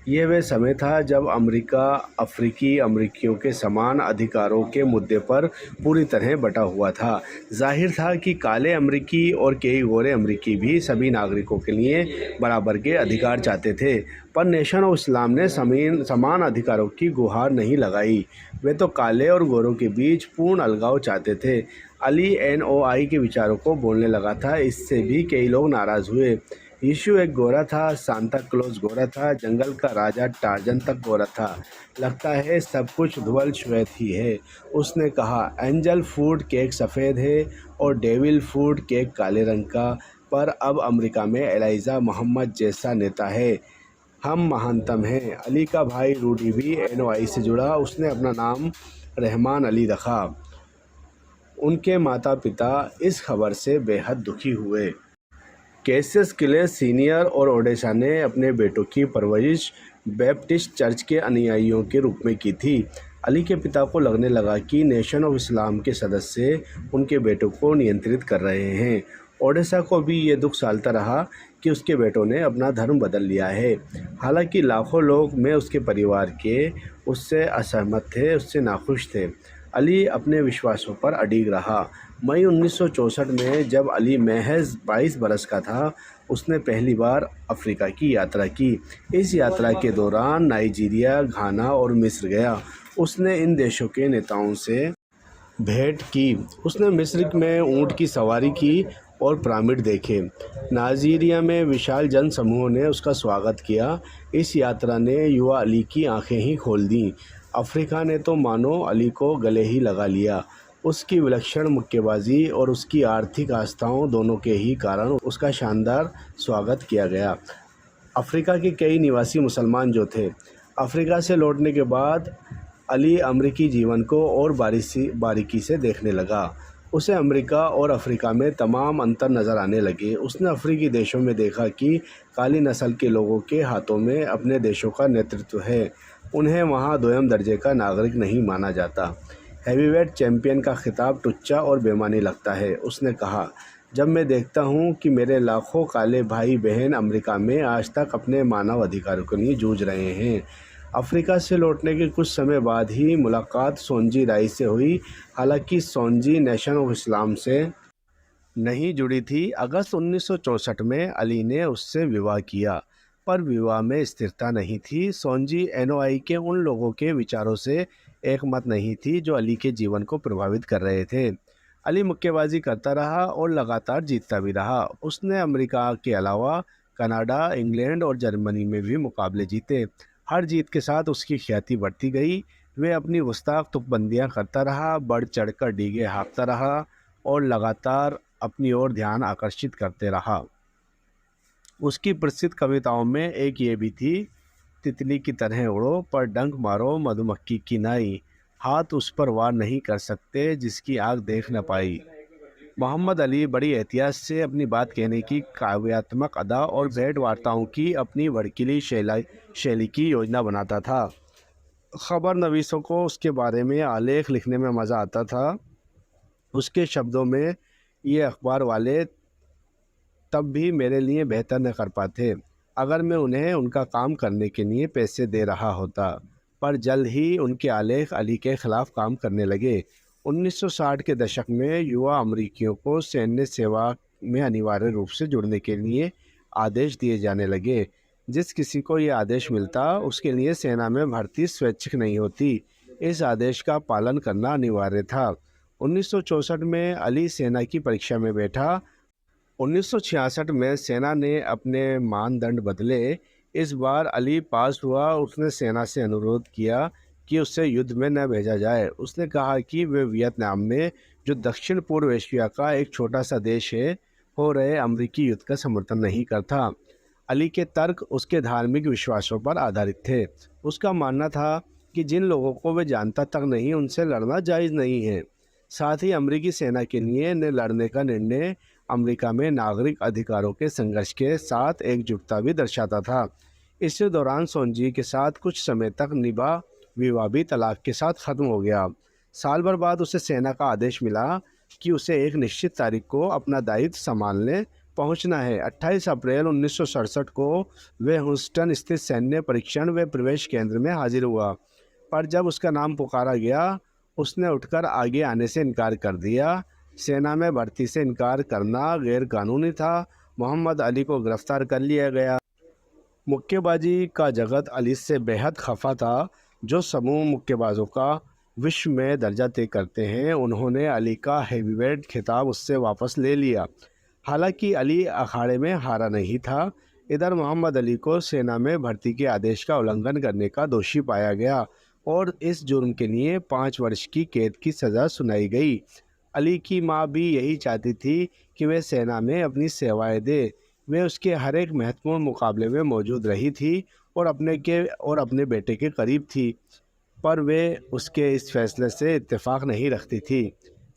ये वह समय था जब अमेरिका अफ्रीकी अमेरिकियों के समान अधिकारों के मुद्दे पर पूरी तरह बटा हुआ था। जाहिर था कि काले अमेरिकी और कई गोरे अमेरिकी भी सभी नागरिकों के लिए बराबर के अधिकार चाहते थे, पर नेशन ऑफ इस्लाम ने समान अधिकारों की गुहार नहीं लगाई। वे तो काले और गोरों के बीच पूर्ण अलगाव चाहते थे। अली NOI के विचारों को बोलने लगा था। इससे भी कई लोग नाराज़ हुए। यीशु एक गोरा था, सांता क्लॉज गोरा था, जंगल का राजा टार्जन तक गोरा था। लगता है सब कुछ धवल श्वेत ही है। उसने कहा, एंजल फूड केक सफ़ेद है और डेविल फूड केक काले रंग का, पर अब अमेरिका में एलाइजा मोहम्मद जैसा नेता है। हम महानतम हैं। अली का भाई रूडी भी NOI से जुड़ा। उसने अपना नाम रहमान अली रखा। उनके माता पिता इस खबर से बेहद दुखी हुए। कैसियस क्ले सीनियर और ओडेसा ने अपने बेटों की परवरिश बैप्टिस्ट चर्च के अनुयायियों के रूप में की थी। अली के पिता को लगने लगा कि नेशन ऑफ इस्लाम के सदस्य उनके बेटों को नियंत्रित कर रहे हैं। ओडेसा को भी ये दुख सालता रहा कि उसके बेटों ने अपना धर्म बदल लिया है। हालांकि लाखों लोग में उसके परिवार के उससे असहमत थे, उससे नाखुश थे। अली अपने विश्वासों पर अडिग रहा। मई 1964 में जब अली महज 22 बरस का था, उसने पहली बार अफ्रीका की यात्रा की। इस यात्रा के दौरान नाइजीरिया, घाना और मिस्र गया। उसने इन देशों के नेताओं से भेंट की। उसने मिस्र में ऊँट की सवारी की और पिरामिड देखे। नाइजीरिया में विशाल जन समूहों ने उसका स्वागत किया। इस यात्रा ने युवा अली की आंखें ही खोल दीं। अफ्रीका ने तो मानो अली को गले ही लगा लिया। उसकी विलक्षण मुक्केबाजी और उसकी आर्थिक आस्थाओं दोनों के ही कारण उसका शानदार स्वागत किया गया। अफ्रीका के कई निवासी मुसलमान जो थे, अफ्रीका से लौटने के बाद अली अमरीकी जीवन को और बारीकी से देखने लगा। उसे अमेरिका और अफ्रीका में तमाम अंतर नज़र आने लगे। उसने अफ्रीकी देशों में देखा कि काली नस्ल के लोगों के हाथों में अपने देशों का नेतृत्व है। उन्हें वहाँ दोयम दर्जे का नागरिक नहीं माना जाता। हैवीवेट चैंपियन का खिताब टुच्चा और बेमानी लगता है। उसने कहा, जब मैं देखता हूँ कि मेरे लाखों काले भाई बहन अमेरिका में आज तक अपने मानव अधिकारों के लिए जूझ रहे हैं। अफ्रीका से लौटने के कुछ समय बाद ही मुलाकात सोंजी राय से हुई। हालांकि सोंजी नेशन ऑफ इस्लाम से नहीं जुड़ी थी। अगस्त 1964 में अली ने उससे विवाह किया, पर विवाह में स्थिरता नहीं थी। सोंजी एनओआई के उन लोगों के विचारों से एकमत नहीं थी जो अली के जीवन को प्रभावित कर रहे थे। अली मुक्केबाजी करता रहा और लगातार जीतता भी रहा। उसने अमेरिका के अलावा कनाडा, इंग्लैंड और जर्मनी में भी मुकाबले जीते। हर जीत के साथ उसकी ख्याति बढ़ती गई। वे अपनी गुस्ताख तुकबंदियाँ करता रहा, बढ़ चढ़कर डीगे हाँकता रहा और लगातार अपनी ओर ध्यान आकर्षित करते रहा। उसकी प्रसिद्ध कविताओं में एक ये भी थी, तितली की तरह उड़ो पर डंक मारो मधुमक्खी की नाई, हाथ उस पर वार नहीं कर सकते जिसकी आँख देख न पाई। मोहम्मद अली बड़ी एहतियात से अपनी बात कहने की काव्यात्मक अदा और भेंट वार्ताओं की अपनी भड़कीली शैली की योजना बनाता था। खबर नवीसों को उसके बारे में आलेख लिखने में मज़ा आता था। उसके शब्दों में, ये अखबार वाले तब भी मेरे लिए बेहतर न कर पाते अगर मैं उन्हें उनका काम करने के लिए पैसे दे रहा होता। पर जल्द ही उनके आलेख अली के ख़िलाफ़ काम करने लगे। 1960 के दशक में युवा अमरीकियों को सैन्य सेवा में अनिवार्य रूप से जुड़ने के लिए आदेश दिए जाने लगे। जिस किसी को ये आदेश मिलता उसके लिए सेना में भर्ती स्वैच्छिक नहीं होती। इस आदेश का पालन करना अनिवार्य था। 1964 में अली सेना की परीक्षा में बैठा। 1966 में सेना ने अपने मानदंड बदले। इस बार अली पास हुआ। उसने सेना से अनुरोध किया कि उसे युद्ध में न भेजा जाए। उसने कहा कि वे वियतनाम में, जो दक्षिण पूर्व एशिया का एक छोटा सा देश है, हो रहे अमेरिकी युद्ध का समर्थन नहीं करता। अली के तर्क उसके धार्मिक विश्वासों पर आधारित थे। उसका मानना था कि जिन लोगों को वे जानता तक नहीं, उनसे लड़ना जायज़ नहीं है। साथ ही अमेरिकी सेना के लिए न लड़ने का निर्णय अमेरिका में नागरिक अधिकारों के संघर्ष के साथ एकजुटता भी दर्शाता था। इस दौरान सोंजी के साथ कुछ समय तक निभा विवाह भी तलाक के साथ ख़त्म हो गया। साल भर बाद उसे सेना का आदेश मिला कि उसे एक निश्चित तारीख को अपना दायित्व संभालने पहुंचना है। 28 अप्रैल 1967 को वह ह्यूस्टन स्थित सैन्य परीक्षण व प्रवेश केंद्र में हाजिर हुआ। पर जब उसका नाम पुकारा गया, उसने उठकर आगे आने से इनकार कर दिया। सेना में भर्ती से इनकार करना गैर कानूनी था। मोहम्मद अली को गिरफ्तार कर लिया गया। मुक्केबाजी का जगत अली से बेहद खफा था। जो समूह मुक्केबाजों का विश्व में दर्जा तय करते हैं, उन्होंने अली का हेवीवेट खिताब उससे वापस ले लिया। हालांकि अली अखाड़े में हारा नहीं था। इधर मोहम्मद अली को सेना में भर्ती के आदेश का उल्लंघन करने का दोषी पाया गया और इस जुर्म के लिए 5 वर्ष की कैद की सज़ा सुनाई गई। अली की मां भी यही चाहती थी कि वह सेना में अपनी सेवाएं दे। वे उसके हर एक महत्वपूर्ण मुकाबले में मौजूद रही थी और अपने बेटे के करीब थी, पर वे उसके इस फैसले से इत्तेफाक नहीं रखती थी।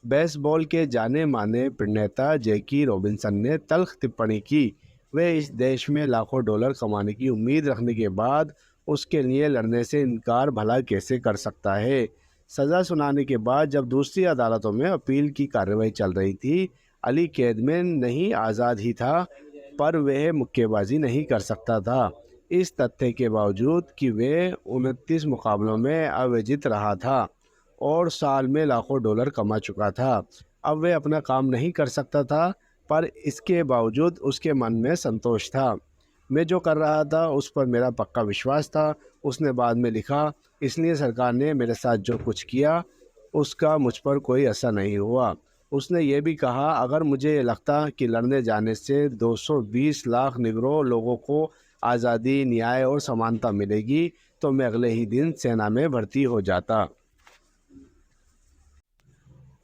बेसबॉल के जाने माने प्रणेता जैकी रॉबिन्सन ने तल्ख टिप्पणी की। वे इस देश में लाखों डॉलर कमाने की उम्मीद रखने के बाद उसके लिए लड़ने से इनकार भला कैसे कर सकता है। सज़ा सुनाने के बाद जब दूसरी अदालतों में अपील की कार्रवाई चल रही थी, अली कैद में नहीं आज़ाद ही था, पर वह मुक्केबाजी नहीं कर सकता था। इस तथ्य के बावजूद कि वे 29 मुकाबलों में अविजित रहा था और साल में लाखों डॉलर कमा चुका था। अब वह अपना काम नहीं कर सकता था, पर इसके बावजूद उसके मन में संतोष था। मैं जो कर रहा था उस पर मेरा पक्का विश्वास था। उसने बाद में लिखा, इसलिए सरकार ने मेरे साथ जो कुछ किया उसका मुझ पर कोई असर नहीं हुआ। उसने ये भी कहा, अगर मुझे ये लगता कि लड़ने जाने से 220 लाख निगरो लोगों को आज़ादी, न्याय और समानता मिलेगी, तो मैं अगले ही दिन सेना में भर्ती हो जाता।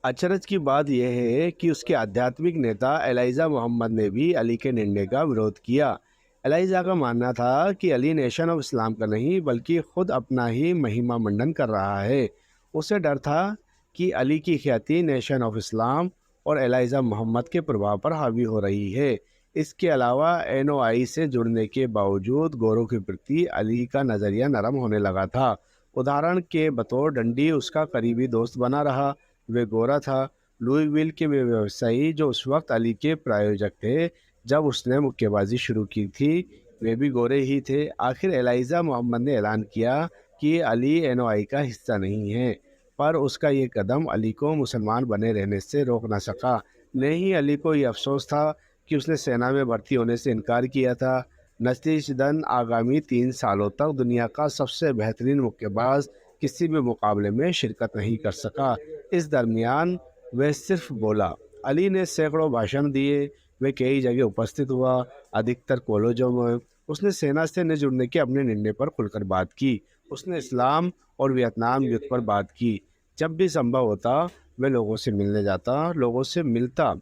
अचरज की बात यह है कि उसके आध्यात्मिक नेता एलाइजा मोहम्मद ने भी अली के निर्णय का विरोध किया। एलाइजा का मानना था कि अली नेशन ऑफ इस्लाम का नहीं बल्कि खुद अपना ही महिमा मंडन कर रहा है। उसे डर था कि अली की ख्याति नेशन ऑफ इस्लाम और एलाइजा मोहम्मद के प्रभाव पर हावी हो रही है। इसके अलावा एनओआई से जुड़ने के बावजूद गोरों के प्रति अली का नज़रिया नरम होने लगा था। उदाहरण के बतौर डंडी उसका करीबी दोस्त बना रहा। वे गोरा था। लुईविल के वे व्यवसायी जो उस वक्त अली के प्रायोजक थे जब उसने मुक्केबाजी शुरू की थी, वे भी गोरे ही थे। आखिर एलाइजा मोहम्मद ने ऐलान किया कि अली एनओआई का हिस्सा नहीं है, पर उसका ये कदम अली को मुसलमान बने रहने से रोक ना सका। नहीं, अली को ये अफसोस था कि उसने सेना में भर्ती होने से इनकार किया था। नतीजतन आगामी 3 सालों तक दुनिया का सबसे बेहतरीन मुक्केबाज किसी भी मुकाबले में शिरकत नहीं कर सका। इस दरमियान वह सिर्फ बोला। अली ने सैकड़ों भाषण दिए, वह कई जगह उपस्थित हुआ, अधिकतर कॉलेजों में। उसने सेना से न जुड़ने के अपने निर्णय पर खुलकर बात की। उसने इस्लाम और वियतनाम युद्ध पर बात की। जब भी संभव होता वह लोगों से मिलने जाता, लोगों से मिलता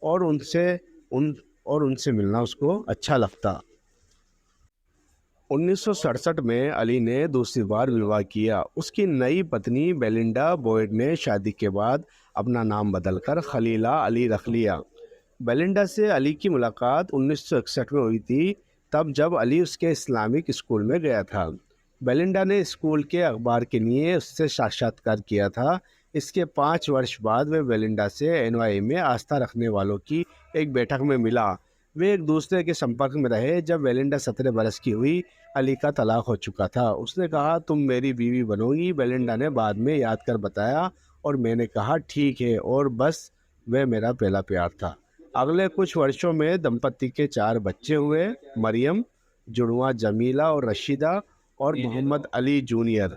और उनसे मिलना उसको अच्छा लगता। 1967 में अली ने दूसरी बार विवाह किया। उसकी नई पत्नी बेलिंडा बॉयड ने शादी के बाद अपना नाम बदलकर खलीला अली रख लिया। बेलिंडा से अली की मुलाकात 1961 में हुई थी, तब जब अली उसके इस्लामिक स्कूल में गया था। बेलिंडा ने स्कूल के अखबार के लिए उससे साक्षात्कार किया था। इसके 5 वर्ष बाद वे बेलिंडा से एनवाई में आस्था रखने वालों की एक बैठक में मिला। वे एक दूसरे के संपर्क में रहे। जब बेलिंडा 17 बरस की हुई, अली का तलाक हो चुका था। उसने कहा, तुम मेरी बीवी बनोगी? बेलिंडा ने बाद में याद कर बताया, और मैंने कहा ठीक है, और बस वह मेरा पहला प्यार था। अगले कुछ वर्षों में दंपति के 4 बच्चे हुए, मरियम, जुड़वा जमीला और रशीदा, और मोहम्मद अली जूनियर।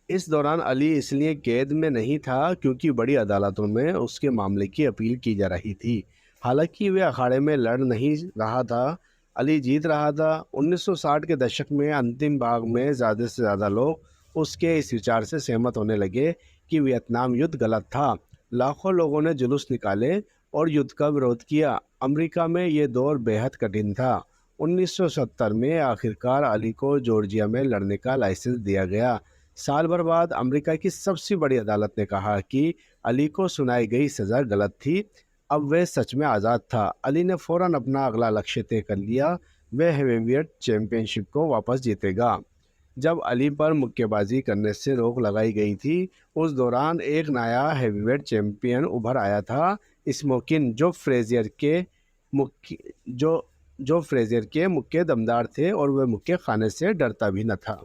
इस दौरान अली इसलिए कैद में नहीं था क्योंकि बड़ी अदालतों में उसके मामले की अपील की जा रही थी। हालांकि वे अखाड़े में लड़ नहीं रहा था, अली जीत रहा था। 1960 के दशक में अंतिम भाग में ज़्यादा से ज़्यादा लोग उसके इस विचार से सहमत होने लगे कि वियतनाम युद्ध गलत था। लाखों लोगों ने जुलूस निकाले और युद्ध का विरोध किया। अमेरिका में ये दौर बेहद कठिन था। 1970 में आखिरकार अली को जॉर्जिया में लड़ने का लाइसेंस दिया गया। साल भर बाद अमेरिका की सबसे बड़ी अदालत ने कहा कि अली को सुनाई गई सज़ा गलत थी। अब वह सच में आज़ाद था। अली ने फ़ौरन अपना अगला लक्ष्य तय कर लिया। वह हेवीवेट चैंपियनशिप को वापस जीतेगा। जब अली पर मुक्केबाजी करने से रोक लगाई गई थी, उस दौरान एक नया हेवीवेट चैंपियन उभर आया था, स्मोकिन, जो फ्रेजियर के मुक्के दमदार थे और वह मुक्के खाने से डरता भी न था।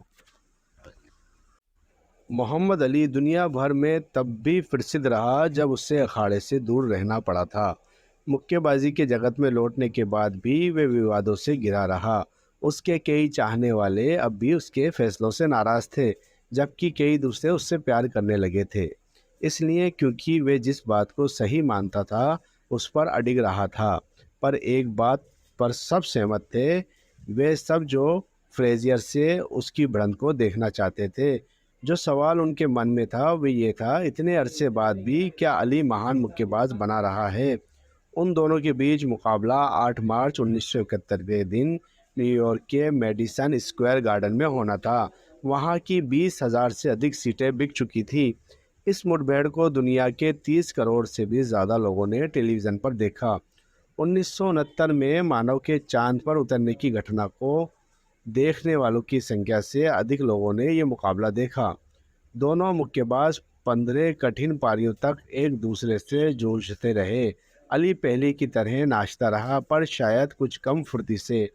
मोहम्मद अली दुनिया भर में तब भी प्रसिद्ध रहा जब उसे अखाड़े से दूर रहना पड़ा था। मुक्केबाजी के जगत में लौटने के बाद भी वे विवादों से घिरा रहा। उसके कई चाहने वाले अब भी उसके फैसलों से नाराज़ थे, जबकि कई दूसरे उससे प्यार करने लगे थे। इसलिए क्योंकि वे जिस बात को सही मानता था उस पर अडिग रहा था। पर एक बात पर सब सहमत थे, वे सब जो फ्रेजियर से उसकी भिड़ंत को देखना चाहते थे। जो सवाल उनके मन में था वो ये था, इतने अरसे बाद भी क्या अली महान मुक्केबाज बना रहा है। उन दोनों के बीच मुकाबला 8 मार्च 1971 के दिन न्यूयॉर्क के मेडिसन स्क्वायर गार्डन में होना था। वहाँ की 20,000 से अधिक सीटें बिक चुकी थी। इस मुठभेड़ को दुनिया के 30 करोड़ से भी ज़्यादा लोगों ने टेलीविज़न पर देखा। 1969 में मानव के चांद पर उतरने की घटना को देखने वालों की संख्या से अधिक लोगों ने ये मुकाबला देखा। दोनों मुक्केबाज 15 कठिन पारियों तक एक दूसरे से जूझते रहे। अली पहले की तरह नाचता रहा, पर शायद कुछ कम फुर्ती से।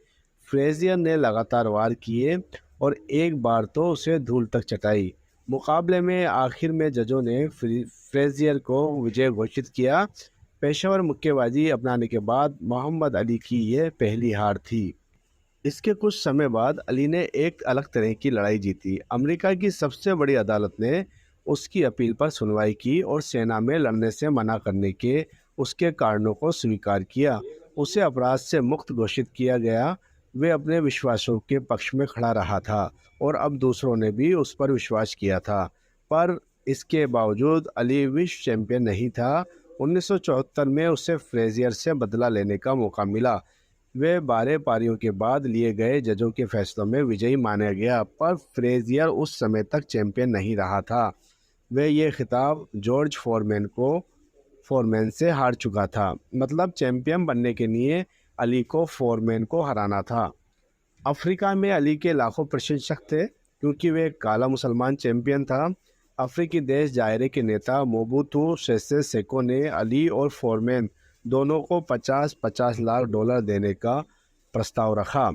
फ्रेजियर ने लगातार वार किए और एक बार तो उसे धूल तक चटाई। मुकाबले में आखिर में जजों ने फ्रेजियर को विजय घोषित किया। पेशेवर मुक्केबाजी अपनाने के बाद मोहम्मद अली की यह पहली हार थी। इसके कुछ समय बाद अली ने एक अलग तरह की लड़ाई जीती। अमेरिका की सबसे बड़ी अदालत ने उसकी अपील पर सुनवाई की और सेना में लड़ने से मना करने के उसके कारणों को स्वीकार किया। उसे अपराध से मुक्त घोषित किया गया। वे अपने विश्वासों के पक्ष में खड़ा रहा था और अब दूसरों ने भी उस पर विश्वास किया था। पर इसके बावजूद अली विश्व चैंपियन नहीं था। 1974 में उसे फ्रेजियर से बदला लेने का मौका मिला। वे 12 पारियों के बाद लिए गए जजों के फैसलों में विजयी माना गया, पर फ्रेजियर उस समय तक चैंपियन नहीं रहा था। वे ये खिताब जॉर्ज फोरमैन से हार चुका था। मतलब चैंपियन बनने के लिए अली को फोरमैन को हराना था। अफ्रीका में अली के लाखों प्रशंसक थे क्योंकि वे एक काला मुसलमान चैंपियन था। अफ्रीकी देश जायरे के नेता मोबुतु सेसे सेको ने अली और फोरमैन दोनों को 50-50 लाख डॉलर देने का प्रस्ताव रखा,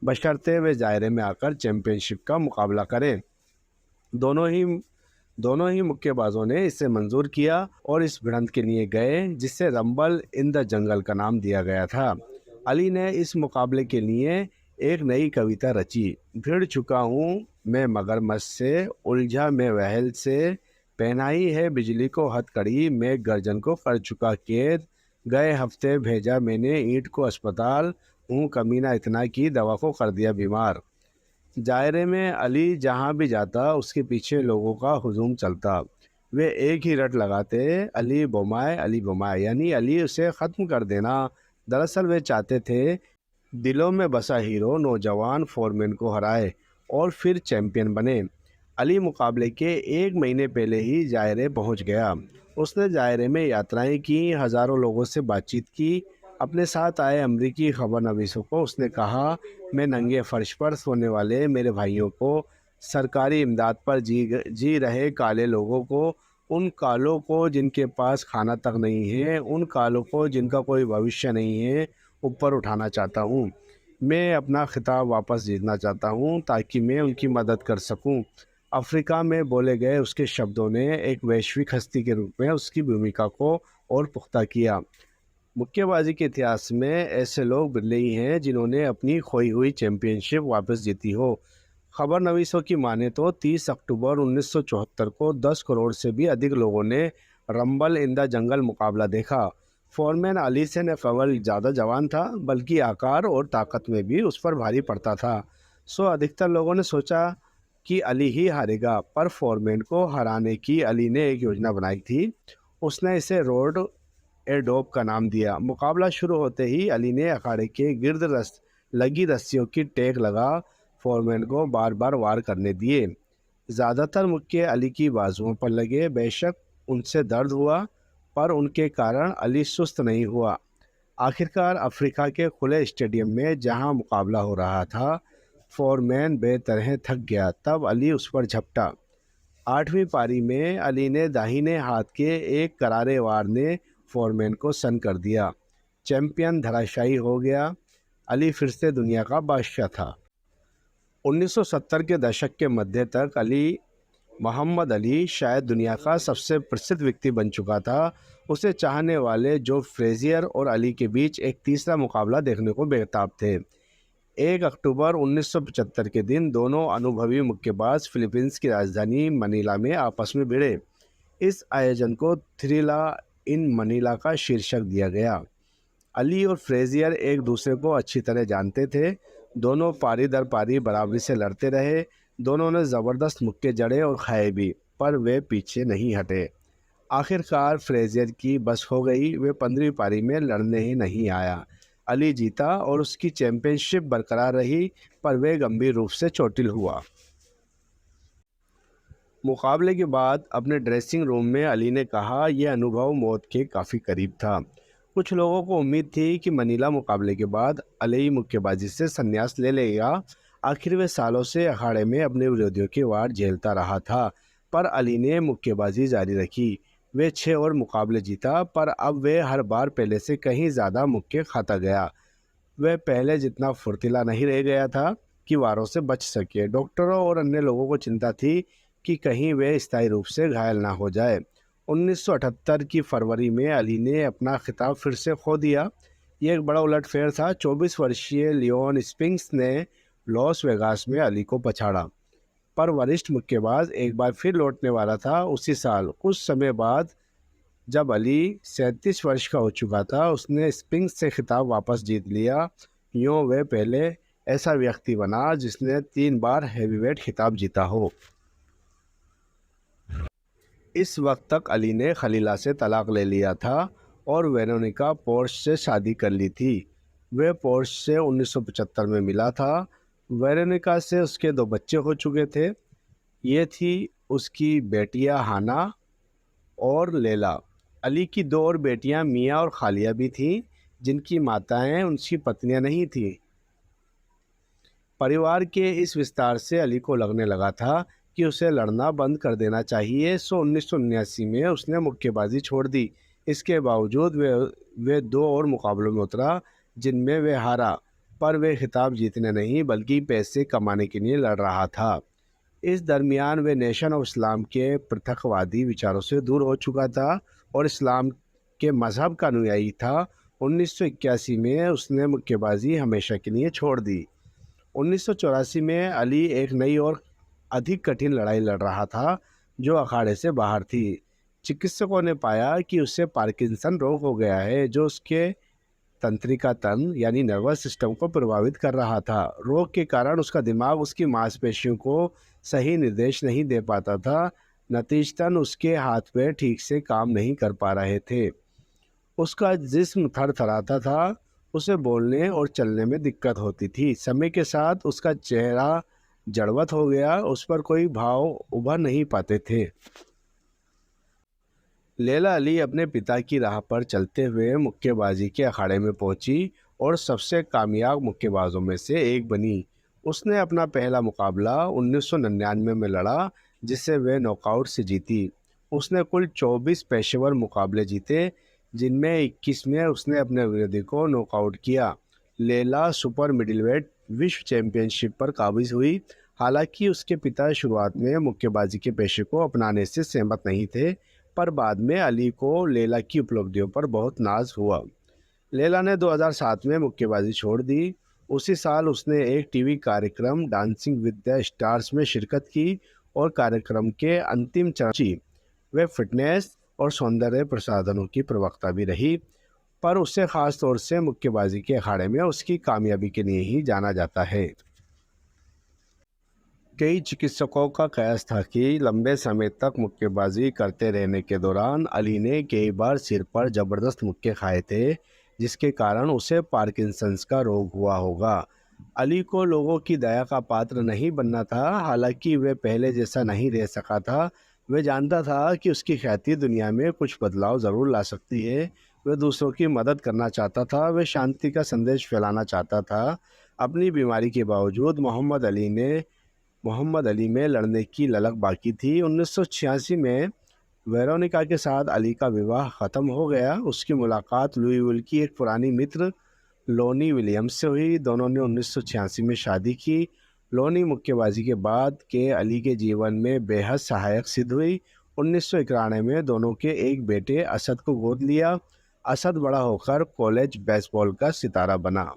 बशर्ते वे जायरे में आकर चैंपियनशिप का मुकाबला करें। दोनों ही दोनों ही मुक्केबाजों ने इसे मंजूर किया और इस भिड़ंत के लिए गए, जिसे रंबल इन द जंगल का नाम दिया गया था। अली ने इस मुकाबले के लिए एक नई कविता रची। भिड़ चुका हूँ मैं मगरमच्छ से, उलझा मैं वहल से, पहनाई है बिजली को हथकड़ी, मैं गर्जन को कर चुका कैद, गए हफ्ते भेजा मैंने ईंट को अस्पताल, हूँ कमीना इतना की दवा को कर दिया बीमार। दायरे में अली जहाँ भी जाता उसके पीछे लोगों का हुजूम चलता। वे एक ही रट लगाते, अली बोमाए, यानी अली उसे ख़त्म कर देना। दरअसल वे चाहते थे दिलों में बसा हीरो नौजवान फोरमैन को हराए और फिर चैंपियन बने। अली मुकाबले के एक महीने पहले ही जायरे पहुंच गया। उसने जायरे में यात्राएं की, हज़ारों लोगों से बातचीत की। अपने साथ आए अमरीकी खबरनवीसों को उसने कहा, मैं नंगे फर्श पर सोने वाले मेरे भाइयों को, सरकारी इमदाद पर जी रहे काले लोगों को, उन कालों को जिनके पास खाना तक नहीं है, उन कालों को जिनका कोई भविष्य नहीं है, ऊपर उठाना चाहता हूँ। मैं अपना खिताब वापस जीतना चाहता हूँ ताकि मैं उनकी मदद कर सकूँ। अफ्रीका में बोले गए उसके शब्दों ने एक वैश्विक हस्ती के रूप में उसकी भूमिका को और पुख्ता किया। मुक्केबाजी के इतिहास में ऐसे लोग बिरले ही हैं जिन्होंने अपनी खोई हुई चैंपियनशिप वापस जीती हो। खबरनवीसों की माने तो 30 अक्टूबर 1974 को 10 करोड़ से भी अधिक लोगों ने रंबल इन द जंगल मुकाबला देखा। फोरमैन अली से न केवल ज़्यादा जवान था बल्कि आकार और ताकत में भी उस पर भारी पड़ता था। अधिकतर लोगों ने सोचा कि अली ही हारेगा, पर फोरमैन को हराने की अली ने एक योजना बनाई थी। उसने इसे रोड एयरडोप का नाम दिया। मुकाबला शुरू होते ही अली ने अखाड़े के गिर्द लगी रस्सियों की टेक लगा फोरमैन को बार बार वार करने दिए। ज़्यादातर मुक्के अली की बाजुओं पर लगे। बेशक उनसे दर्द हुआ, पर उनके कारण अली सुस्त नहीं हुआ। आखिरकार अफ्रीका के खुले स्टेडियम में जहां मुकाबला हो रहा था, फोरमैन बेतरह थक गया। तब अली उस पर झपटा। 8वीं पारी में अली ने दाहिने हाथ के एक करारे वार ने फोरमैन को सन कर दिया। चैंपियन धराशायी हो गया। अली फिर से दुनिया का बादशाह था। 1970 के दशक के मध्य तक मोहम्मद अली शायद दुनिया का सबसे प्रसिद्ध व्यक्ति बन चुका था। उसे चाहने वाले जो फ्रेजियर और अली के बीच एक तीसरा मुकाबला देखने को बेताब थे। 1 अक्टूबर 1975 के दिन दोनों अनुभवी मुक्केबाज फिलीपींस की राजधानी मनीला में आपस में भिड़े। इस आयोजन को थ्रिला इन मनीला का शीर्षक दिया गया। अली और फ्रेजियर एक दूसरे को अच्छी तरह जानते थे। दोनों पारी दर पारी बराबरी से लड़ते रहे। दोनों ने ज़बरदस्त मुक्के जड़े और खाए भी, पर वे पीछे नहीं हटे। आखिरकार फ्रेजियर की बस हो गई। वे 15वीं पारी में लड़ने ही नहीं आया। अली जीता और उसकी चैंपियनशिप बरकरार रही, पर वे गंभीर रूप से चोटिल हुआ। मुकाबले के बाद अपने ड्रेसिंग रूम में अली ने कहा, यह अनुभव मौत के काफ़ी करीब था। कुछ लोगों को उम्मीद थी कि मनीला मुकाबले के बाद अली मुक्केबाजी से संन्यास ले लेगा। आखिर वे सालों से अखाड़े में अपने विरोधियों की वार झेलता रहा था, पर अली ने मुक्केबाजी जारी रखी। वे 6 और मुकाबले जीता, पर अब वे हर बार पहले से कहीं ज़्यादा मुक्के खाता गया। वह पहले जितना फुर्तीला नहीं रह गया था कि वारों से बच सके। डॉक्टरों और अन्य लोगों को चिंता थी कि कहीं वे स्थायी रूप से घायल ना हो जाए। 1978 की फरवरी में अली ने अपना खिताब फिर से खो दिया। ये एक बड़ा उलटफेर था। 24 वर्षीय लियोन स्पिंक्स ने लॉस वेगास में अली को पछाड़ा, पर वरिष्ठ मुक्केबाज एक बार फिर लौटने वाला था। उसी साल कुछ समय बाद जब अली 37 वर्ष का हो चुका था, उसने स्पिंक्स से खिताब वापस जीत लिया। यूँ वह पहले ऐसा व्यक्ति बना जिसने 3 बार हैवीवेट खिताब जीता हो। इस वक्त तक अली ने खलीला से तलाक ले लिया था और वेरोनिका पोर्श से शादी कर ली थी। वह पोर्श से 1975 में मिला था। वेरोनिका से उसके 2 बच्चे हो चुके थे। ये थी उसकी बेटियां हाना और लैला। अली की 2 और बेटियां मिया और खालिया भी थीं, जिनकी माताएं उनकी पत्नियां नहीं थीं। परिवार के इस विस्तार से अली को लगने लगा था कि उसे लड़ना बंद कर देना चाहिए। 1979 में उसने मुक्केबाजी छोड़ दी। इसके बावजूद वे 2 और मुकाबलों में उतरा, जिनमें वे हारा, पर वे खिताब जीतने नहीं बल्कि पैसे कमाने के लिए लड़ रहा था। इस दरमियान वे नेशन ऑफ इस्लाम के पृथकवादी विचारों से दूर हो चुका था और इस्लाम के मज़हब का अनुयायी था। 1981 में उसने मुक्केबाजी हमेशा के लिए छोड़ दी। 1984 में अली एक नई और अधिक कठिन लड़ाई लड़ रहा था, जो अखाड़े से बाहर थी। चिकित्सकों ने पाया कि उसे पार्किंसन रोग हो गया है, जो उसके तंत्रिका तंत्र यानी नर्वस सिस्टम को प्रभावित कर रहा था। रोग के कारण उसका दिमाग उसकी मांसपेशियों को सही निर्देश नहीं दे पाता था। नतीजतन उसके हाथ पैर ठीक से काम नहीं कर पा रहे थे। उसका जिस्म थरथराता था। उसे बोलने और चलने में दिक्कत होती थी। समय के साथ उसका चेहरा जड़वत हो गया। उस पर कोई भाव उभर नहीं पाते थे। लैला अली अपने पिता की राह पर चलते हुए मुक्केबाजी के अखाड़े में पहुंची और सबसे कामयाब मुक्केबाजों में से एक बनी। उसने अपना पहला मुकाबला 1999 में लड़ा, जिसे वह नॉकआउट से जीती। उसने कुल 24 पेशेवर मुकाबले जीते, जिनमें 21 में उसने अपने विरोधी को नॉकआउट किया। लैला सुपर मिडिलवेट विश्व चैंपियनशिप पर काबिज हुई। हालांकि उसके पिता शुरुआत में मुक्केबाजी के पेशे को अपनाने से सहमत नहीं थे, पर बाद में अली को लैला की उपलब्धियों पर बहुत नाज हुआ। लैला ने 2007 में मुक्केबाजी छोड़ दी। उसी साल उसने एक टीवी कार्यक्रम डांसिंग विद द स्टार्स में शिरकत की और कार्यक्रम के अंतिम चरण वे फिटनेस और सौंदर्य प्रसाधनों की प्रवक्ता भी रही, पर उसे ख़ास तौर से मुक्केबाजी के अखाड़े में उसकी कामयाबी के लिए ही जाना जाता है। कई चिकित्सकों का कयास था कि लंबे समय तक मुक्केबाजी करते रहने के दौरान अली ने कई बार सिर पर ज़बरदस्त मुक्के खाए थे, जिसके कारण उसे पार्किंसंस का रोग हुआ होगा। अली को लोगों की दया का पात्र नहीं बनना था। हालांकि वह पहले जैसा नहीं रह सका था। वह जानता था कि उसकी ख्याति दुनिया में कुछ बदलाव ज़रूर ला सकती है। वह दूसरों की मदद करना चाहता था। वह शांति का संदेश फैलाना चाहता था। अपनी बीमारी के बावजूद मोहम्मद अली में लड़ने की ललक बाकी थी। 1986 में वेरोनिका के साथ अली का विवाह ख़त्म हो गया। उसकी मुलाकात लुईविल की एक पुरानी मित्र लोनी विलियम्स से हुई। दोनों ने 1986 में शादी की। लोनी मुक्केबाजी के बाद के अली के जीवन में बेहद सहायक सिद्ध हुई। 1991 में दोनों के एक बेटे असद को गोद लिया। असद बड़ा होकर कॉलेज बेसबॉल का सितारा बना।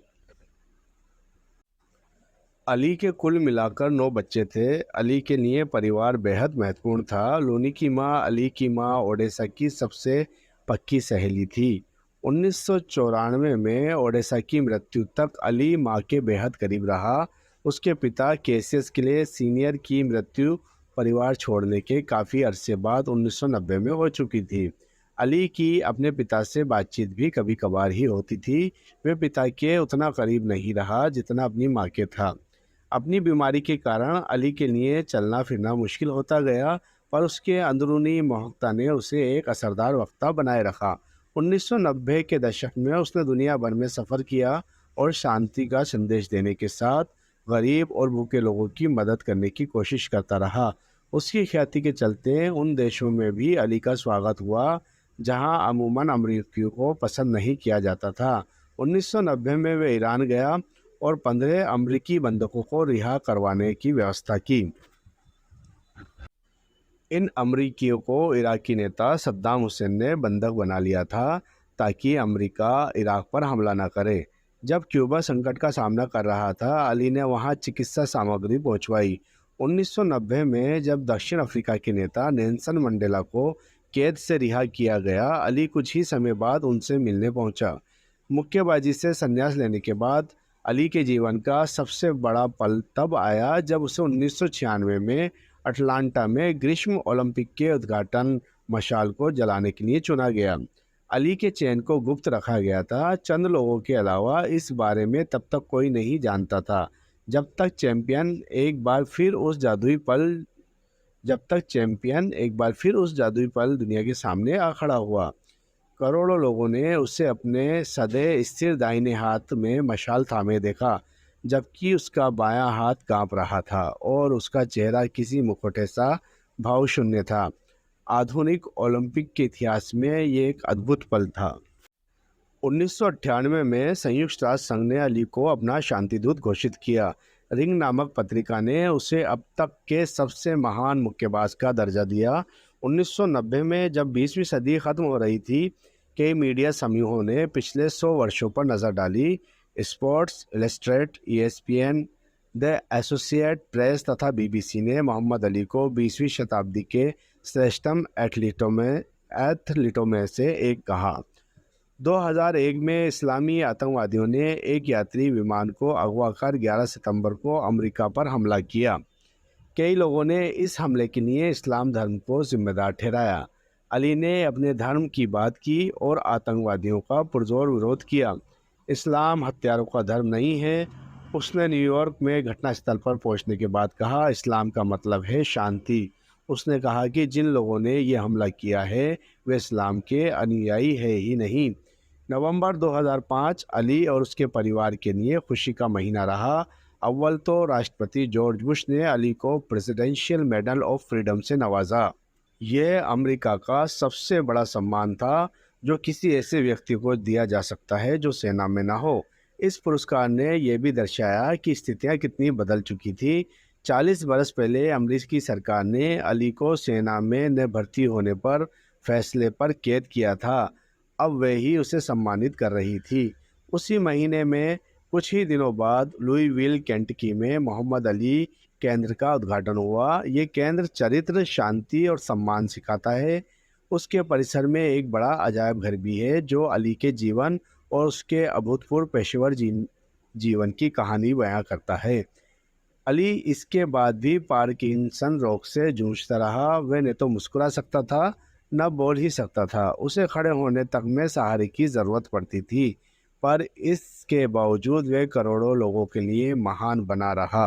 अली के कुल मिलाकर 9 बच्चे थे। अली के लिए परिवार बेहद महत्वपूर्ण था। लोनी की माँ अली की माँ ओडेसा की सबसे पक्की सहेली थी। 1994 में ओडेसा की मृत्यु तक अली माँ के बेहद करीब रहा। उसके पिता केसियस क्ले सीनियर की मृत्यु परिवार छोड़ने के काफ़ी अरसे बाद 1990 में हो चुकी थी। अली की अपने पिता से बातचीत भी कभी कभार ही होती थी। वे पिता के उतना करीब नहीं रहा जितना अपनी माँ के था। अपनी बीमारी के कारण अली के लिए चलना फिरना मुश्किल होता गया, पर उसके अंदरूनी मोहब्बत ने उसे एक असरदार वक्ता बनाए रखा। 1990 के दशक में उसने दुनिया भर में सफ़र किया और शांति का संदेश देने के साथ गरीब और भूखे लोगों की मदद करने की कोशिश करता रहा। उसकी ख्याति के चलते उन देशों में भी अली का स्वागत हुआ जहां अमूमन अमरीकियों को पसंद नहीं किया जाता था। 1990 में वह ईरान गया और 15 अमरीकी बंधकों को रिहा करवाने की व्यवस्था की। इन अमरीकियों को इराकी नेता सद्दाम हुसैन ने बंधक बना लिया था ताकि अमेरिका इराक पर हमला न करे। जब क्यूबा संकट का सामना कर रहा था, अली ने वहां चिकित्सा सामग्री पहुंचवाई। 1990 में जब दक्षिण अफ्रीका के नेता नेल्सन मंडेला को कैद से रिहा किया गया, अली कुछ ही समय बाद उनसे मिलने पहुंचा। मुक्केबाजी से संन्यास लेने के बाद अली के जीवन का सबसे बड़ा पल तब आया जब उसे 1996 में अटलांटा में ग्रीष्म ओलंपिक के उद्घाटन मशाल को जलाने के लिए चुना गया। अली के चयन को गुप्त रखा गया था। चंद लोगों के अलावा इस बारे में तब तक कोई नहीं जानता था, जब तक चैंपियन एक बार फिर उस जादुई पल दुनिया के सामने आ खड़ा हुआ। करोड़ों लोगों ने उसे अपने सदैव स्थिर दाहिने हाथ में मशाल थामे देखा, जबकि उसका बायां हाथ कांप रहा था और उसका चेहरा किसी मुखौटे सा भावशून्य था। आधुनिक ओलंपिक के इतिहास में ये एक अद्भुत पल था। 1998 में संयुक्त राष्ट्र संघ ने अली को अपना शांतिदूत घोषित किया। रिंग नामक पत्रिका ने उसे अब तक के सबसे महान मुक्केबाज का दर्जा दिया। 1990 में जब 20वीं सदी खत्म हो रही थी, कई मीडिया समूहों ने पिछले 100 वर्षों पर नज़र डाली। Sports illustrate, ESPN, the associate press तथा BBC ने मोहम्मद अली को 20वीं शताब्दी के श्रेष्ठतम एथलीटों में से एक कहा। 2001 में इस्लामी आतंकवादियों ने एक यात्री विमान को अगवा कर 11 सितंबर को अमेरिका पर हमला किया। कई लोगों ने इस हमले के लिए इस्लाम धर्म को जिम्मेदार ठहराया। अली ने अपने धर्म की बात की और आतंकवादियों का पुरजोर विरोध किया। इस्लाम हत्यारों का धर्म नहीं है, उसने न्यूयॉर्क में घटनास्थल पर पहुंचने के बाद कहा। इस्लाम का मतलब है शांति। उसने कहा कि जिन लोगों ने ये हमला किया है वे इस्लाम के अनुयायी है ही नहीं। नवंबर 2005 अली और उसके परिवार के लिए खुशी का महीना रहा। अव्वल तो राष्ट्रपति जॉर्ज बुश ने अली को प्रेसिडेंशियल मेडल ऑफ फ्रीडम से नवाजा। यह अमेरिका का सबसे बड़ा सम्मान था जो किसी ऐसे व्यक्ति को दिया जा सकता है जो सेना में ना हो। इस पुरस्कार ने यह भी दर्शाया कि स्थितियां कितनी बदल चुकी थी। 40 बरस पहले अमेरिकी सरकार ने अली को सेना में न भर्ती होने पर फैसले पर कैद किया था। अब वह ही उसे सम्मानित कर रही थी। उसी महीने में कुछ ही दिनों बाद लुईविल, केंटकी में मोहम्मद अली केंद्र का उद्घाटन हुआ। ये केंद्र चरित्र, शांति और सम्मान सिखाता है। उसके परिसर में एक बड़ा अजायब घर भी है जो अली के जीवन और उसके अभूतपूर्व पेशेवर जीवन की कहानी बयां करता है। अली इसके बाद भी पार्किंसन रोग से जूझता रहा। वह न तो मुस्कुरा सकता था न बोल ही सकता था। उसे खड़े होने तक में सहारे की ज़रूरत पड़ती थी, पर इसके बावजूद वह करोड़ों लोगों के लिए महान बना रहा।